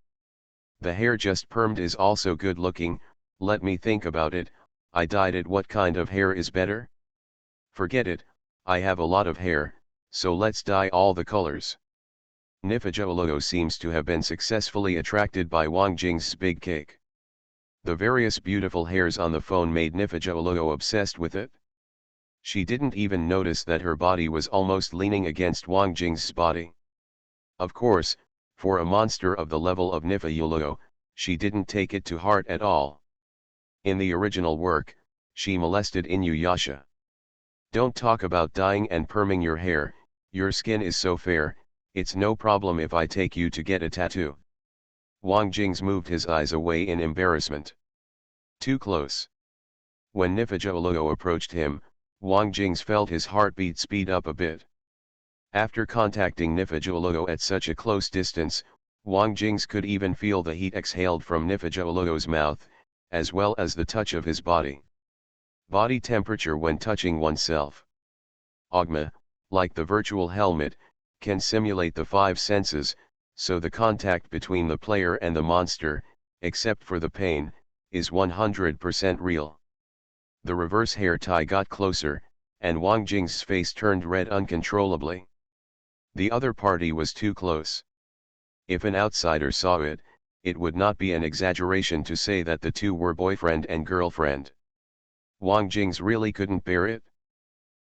The hair just permed is also good looking, let me think about it, I dyed it. What kind of hair is better? Forget it, I have a lot of hair, so let's dye all the colors. Nifejologo seems to have been successfully attracted by Wang Jing's big cake. The various beautiful hairs on the phone made Nifejologo obsessed with it. She didn't even notice that her body was almost leaning against Wang Jing's body. Of course, for a monster of the level of Nifejologo, she didn't take it to heart at all. In the original work, she molested Inuyasha. Don't talk about dyeing and perming your hair, your skin is so fair, it's no problem if I take you to get a tattoo. Wang Jing's moved his eyes away in embarrassment. Too close. When Nifejologo approached him, Wang Jing's felt his heartbeat speed up a bit. After contacting Nifejologo at such a close distance, Wang Jing's could even feel the heat exhaled from Nifejologo's mouth, as well as the touch of his body. Body temperature when touching oneself. Ogma, like the virtual helmet, can simulate the five senses, so the contact between the player and the monster, except for the pain, is 100% real. The reverse hair tie got closer, and Wang Jing's face turned red uncontrollably. The other party was too close. If an outsider saw it, it would not be an exaggeration to say that the two were boyfriend and girlfriend. Wang Jing's really couldn't bear it.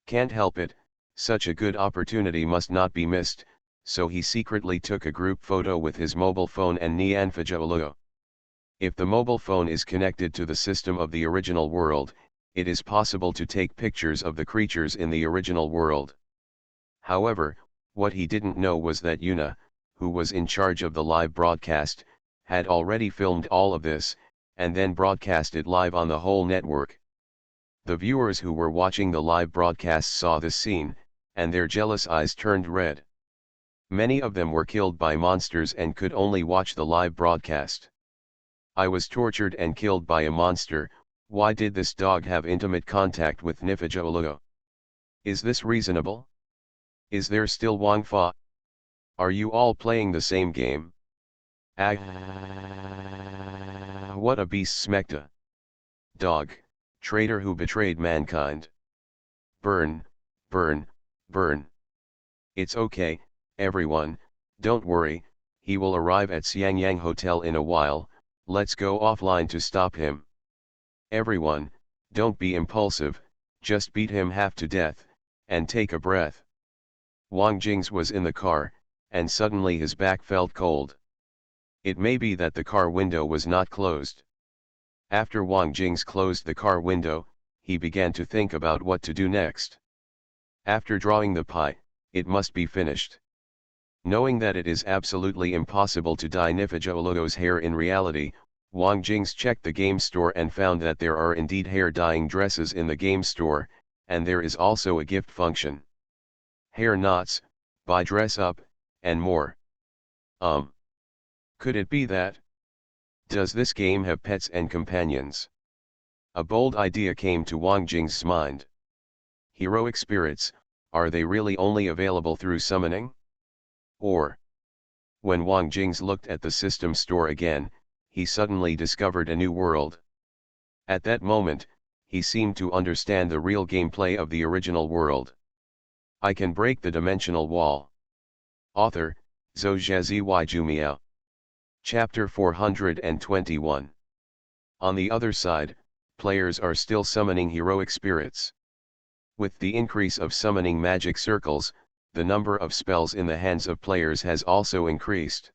Can't help it, such a good opportunity must not be missed, so he secretly took a group photo with his mobile phone and Nifejologo. If the mobile phone is connected to the system of the original world, it is possible to take pictures of the creatures in the original world. However, what he didn't know was that Yuna, who was in charge of the live broadcast, had already filmed all of this, and then broadcast it live on the whole network. The viewers who were watching the live broadcast saw this scene, and their jealous eyes turned red. Many of them were killed by monsters and could only watch the live broadcast. I was tortured and killed by a monster, why did this dog have intimate contact with Nifejologo? Is this reasonable? Is there still Wang Fa? Are you all playing the same game? what a beast smecta. Dog, traitor who betrayed mankind. Burn, burn, burn. It's okay, everyone, don't worry, he will arrive at Xiangyang Hotel in a while, let's go offline to stop him. Everyone, don't be impulsive, just beat him half to death, and take a breath. Wang Jing's was in the car, and suddenly his back felt cold. It may be that the car window was not closed. After Wang Jing's closed the car window, he began to think about what to do next. After drawing the pie, it must be finished. Knowing that it is absolutely impossible to dye Nifajologo's hair in reality, Wang Jing's checked the game store and found that there are indeed hair dyeing dresses in the game store, and there is also a gift function. Hair knots, buy dress up, and more. Could it be that? Does this game have pets and companions? A bold idea came to Wang Jing's mind. Heroic spirits, are they really only available through summoning? Or, when Wang Jing's looked at the system store again, he suddenly discovered a new world. At that moment, he seemed to understand the real gameplay of the original world. I can break the dimensional wall. Author, Zhou Jumiao. Chapter 421. On the other side, players are still summoning heroic spirits. With the increase of summoning magic circles, the number of spells in the hands of players has also increased.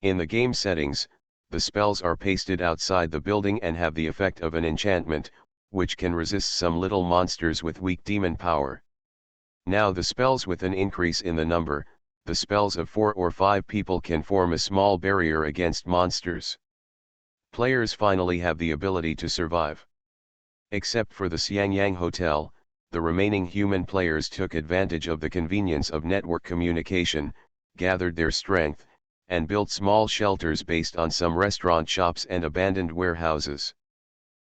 In the game settings, the spells are pasted outside the building and have the effect of an enchantment, which can resist some little monsters with weak demon power. Now the spells with an increase in the number, the spells of 4 or 5 people can form a small barrier against monsters. Players finally have the ability to survive. Except for the Xiangyang Hotel, the remaining human players took advantage of the convenience of network communication, gathered their strength, and built small shelters based on some restaurant shops and abandoned warehouses.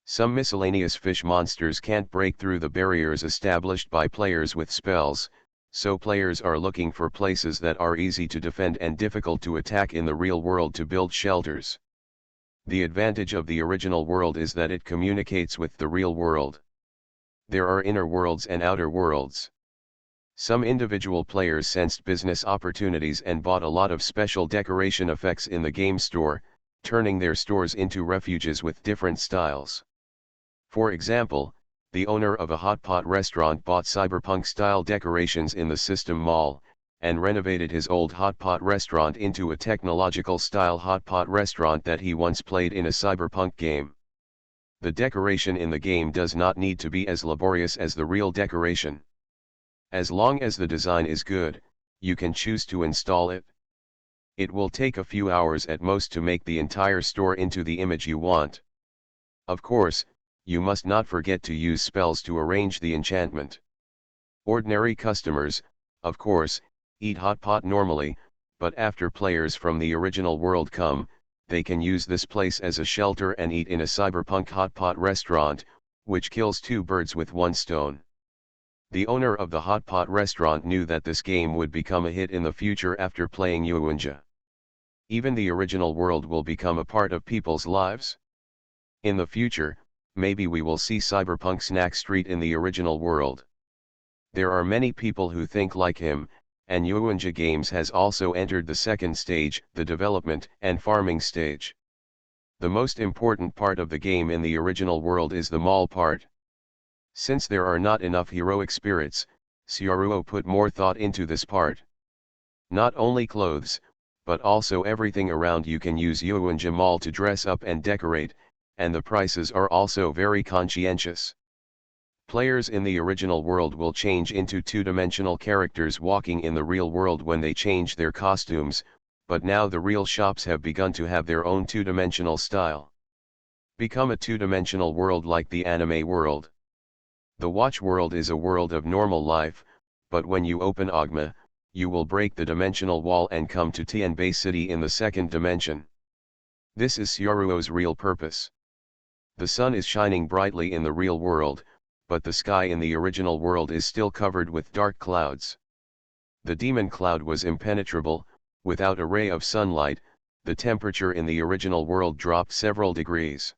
Some miscellaneous fish monsters can't break through the barriers established by players with spells, so players are looking for places that are easy to defend and difficult to attack in the real world to build shelters. The advantage of the original world is that it communicates with the real world. There are inner worlds and outer worlds. Some individual players sensed business opportunities and bought a lot of special decoration effects in the game store, turning their stores into refuges with different styles. For example, the owner of a hot pot restaurant bought cyberpunk-style decorations in the system mall, and renovated his old hot pot restaurant into a technological-style hot pot restaurant that he once played in a cyberpunk game. The decoration in the game does not need to be as laborious as the real decoration. As long as the design is good, you can choose to install it. It will take a few hours at most to make the entire store into the image you want. Of course, you must not forget to use spells to arrange the enchantment. Ordinary customers, of course, eat hot pot normally, but after players from the original world come, they can use this place as a shelter and eat in a cyberpunk hot pot restaurant, which kills 2 birds with 1 stone. The owner of the hot pot restaurant knew that this game would become a hit in the future after playing Yuanjia. Even the original world will become a part of people's lives. In the future, maybe we will see Cyberpunk Snack Street in the original world. There are many people who think like him, and Yuanjia Games has also entered the second stage, the development and farming stage. The most important part of the game in the original world is the mall part. Since there are not enough heroic spirits, Xiaoruo put more thought into this part. Not only clothes, but also everything around you can use Yuanjia Mall to dress up and decorate, and the prices are also very conscientious. Players in the original world will change into 2-dimensional characters walking in the real world when they change their costumes, but now the real shops have begun to have their own 2-dimensional style. Become a 2-dimensional world like the anime world. The watch world is a world of normal life, but when you open Ogma, you will break the dimensional wall and come to Tianbei City in the 2nd dimension. This is Xiaoruo's real purpose. The sun is shining brightly in the real world, but the sky in the original world is still covered with dark clouds. The demon cloud was impenetrable, without a ray of sunlight, the temperature in the original world dropped several degrees.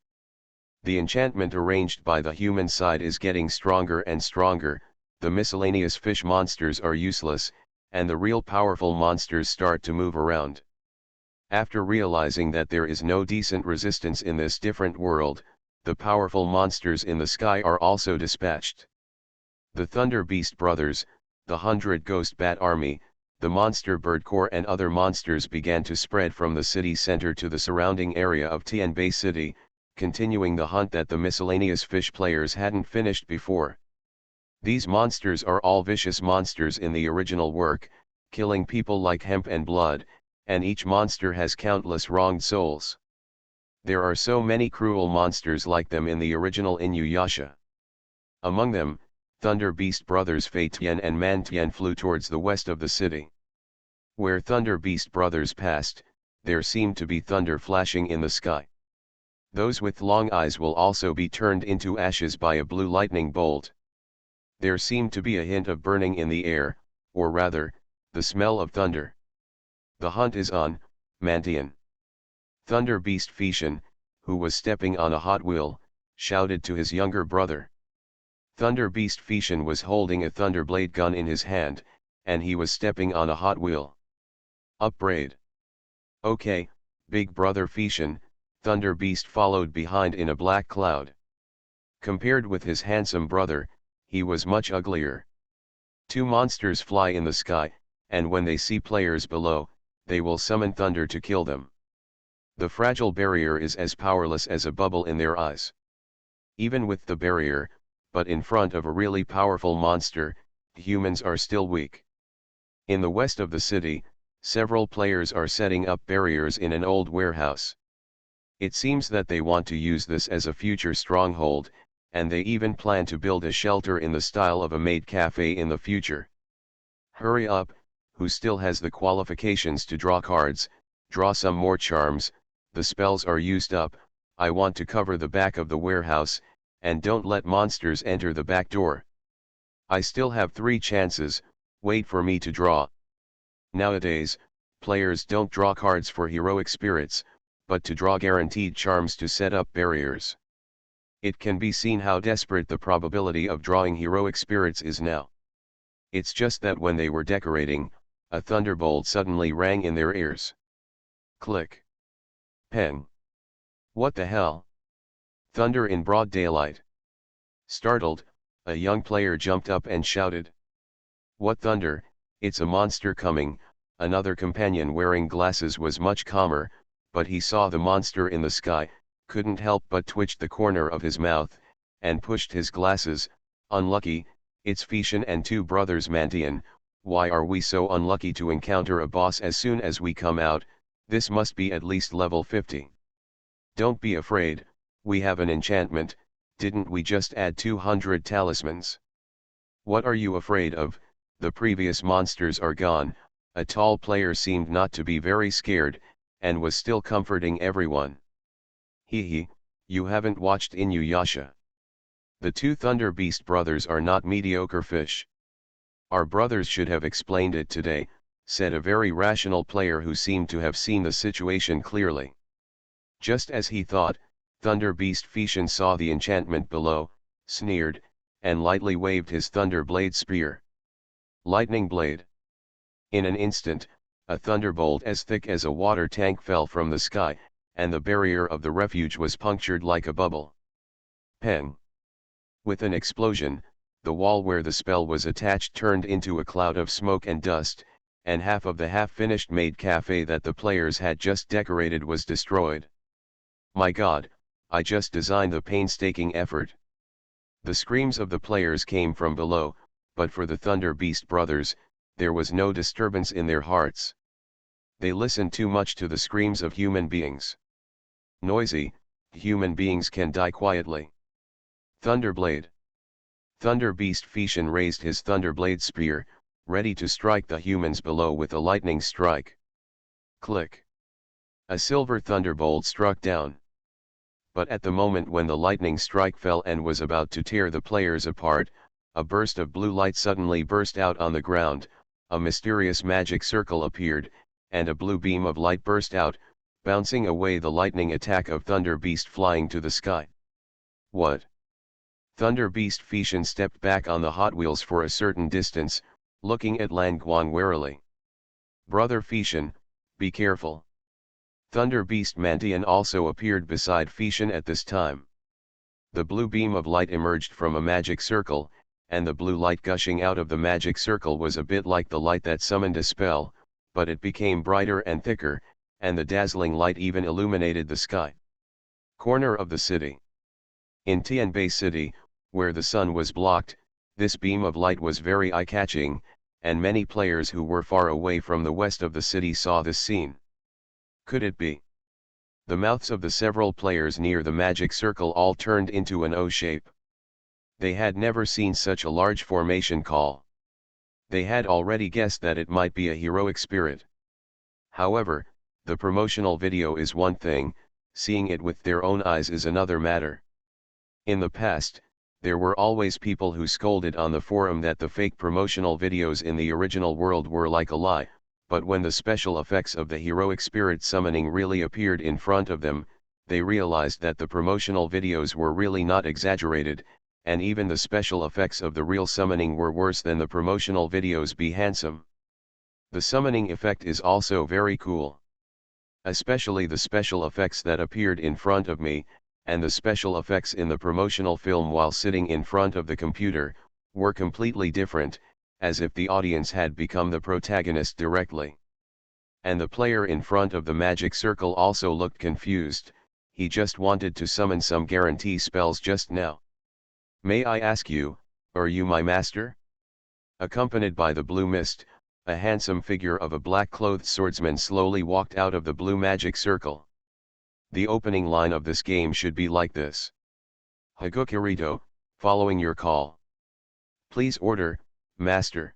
The enchantment arranged by the human side is getting stronger and stronger, the miscellaneous fish monsters are useless, and the real powerful monsters start to move around. After realizing that there is no decent resistance in this different world, the powerful monsters in the sky are also dispatched. The Thunder Beast Brothers, the 100 Ghost Bat Army, the Monster Bird Corps and other monsters began to spread from the city center to the surrounding area of Tianbei City, continuing the hunt that the miscellaneous fish players hadn't finished before. These monsters are all vicious monsters in the original work, killing people like hemp and blood, and each monster has countless wronged souls. There are so many cruel monsters like them in the original Inuyasha. Among them, Thunder Beast Brothers Fei Tian and Man Tian flew towards the west of the city. Where Thunder Beast Brothers passed, there seemed to be thunder flashing in the sky. Those with long eyes will also be turned into ashes by a blue lightning bolt. There seemed to be a hint of burning in the air, or rather, the smell of thunder. The hunt is on, Mantian. Thunder Beast Feishan, who was stepping on a Hot Wheel, shouted to his younger brother. Thunder Beast Feishan was holding a Thunderblade gun in his hand, and he was stepping on a Hot Wheel. Upbraid. Okay, big brother Feishan, Thunder Beast followed behind in a black cloud. Compared with his handsome brother, he was much uglier. Two monsters fly in the sky, and when they see players below, they will summon thunder to kill them. The fragile barrier is as powerless as a bubble in their eyes. Even with the barrier, but in front of a really powerful monster, humans are still weak. In the west of the city, several players are setting up barriers in an old warehouse. It seems that they want to use this as a future stronghold, and they even plan to build a shelter in the style of a maid cafe in the future. Hurry up, who still has the qualifications to draw cards, draw some more charms, the spells are used up, I want to cover the back of the warehouse, and don't let monsters enter the back door. I still have 3 chances, wait for me to draw. Nowadays, players don't draw cards for heroic spirits, but to draw guaranteed charms to set up barriers. It can be seen how desperate the probability of drawing heroic spirits is now. It's just that when they were decorating, a thunderbolt suddenly rang in their ears. Click. Peng. What the hell? Thunder in broad daylight. Startled, a young player jumped up and shouted. What thunder, it's a monster coming. Another companion wearing glasses was much calmer, but he saw the monster in the sky, couldn't help but twitched the corner of his mouth, and pushed his glasses. Unlucky, it's Feishan and 2 brothers Mantian, why are we so unlucky to encounter a boss as soon as we come out, this must be at least level 50. Don't be afraid, we have an enchantment, didn't we just add 200 talismans? What are you afraid of, the previous monsters are gone. A tall player seemed not to be very scared, and was still comforting everyone. Hee, you haven't watched Inuyasha. The 2 Thunder Beast brothers are not mediocre fish. Our brothers should have explained it today, said a very rational player who seemed to have seen the situation clearly. Just as he thought, Thunder Beast Feishan saw the enchantment below, sneered, and lightly waved his Thunder Blade spear. Lightning Blade. In an instant, a thunderbolt as thick as a water tank fell from the sky, and the barrier of the refuge was punctured like a bubble. Peng. With an explosion, the wall where the spell was attached turned into a cloud of smoke and dust, and half of the half-finished maid cafe that the players had just decorated was destroyed. My God, I just designed the painstaking effort. The screams of the players came from below, but for the Thunder Beast brothers, there was no disturbance in their hearts. They listened too much to the screams of human beings. Noisy, human beings can die quietly. Thunderblade. Thunder Beast Feishan raised his Thunderblade spear, ready to strike the humans below with a lightning strike. Click. A silver thunderbolt struck down. But at the moment when the lightning strike fell and was about to tear the players apart, a burst of blue light suddenly burst out on the ground, a mysterious magic circle appeared, and a blue beam of light burst out, bouncing away the lightning attack of Thunder Beast flying to the sky. What? Thunder Beast Fission stepped back on the Hot Wheels for a certain distance, looking at Lang Guan warily. Brother Fission, be careful. Thunder Beast Mantian also appeared beside Fission at this time. The blue beam of light emerged from a magic circle, and the blue light gushing out of the magic circle was a bit like the light that summoned a spell, but it became brighter and thicker, and the dazzling light even illuminated the sky. Corner of the city. In Tianbei City, where the sun was blocked, this beam of light was very eye-catching, and many players who were far away from the west of the city saw this scene. Could it be? The mouths of the several players near the magic circle all turned into an O shape. They had never seen such a large formation call. They had already guessed that it might be a heroic spirit. However, the promotional video is one thing, seeing it with their own eyes is another matter. In the past, there were always people who scolded on the forum that the fake promotional videos in the original world were like a lie, but when the special effects of the heroic spirit summoning really appeared in front of them, they realized that the promotional videos were really not exaggerated, and even the special effects of the real summoning were worse than the promotional videos. Be handsome. The summoning effect is also very cool. Especially the special effects that appeared in front of me, and the special effects in the promotional film while sitting in front of the computer, were completely different, as if the audience had become the protagonist directly. And the player in front of the magic circle also looked confused, he just wanted to summon some guarantee spells just now. May I ask you, are you my master? Accompanied by the blue mist, a handsome figure of a black-clothed swordsman slowly walked out of the blue magic circle. The opening line of this game should be like this. Hagukirito, following your call. Please order, Master.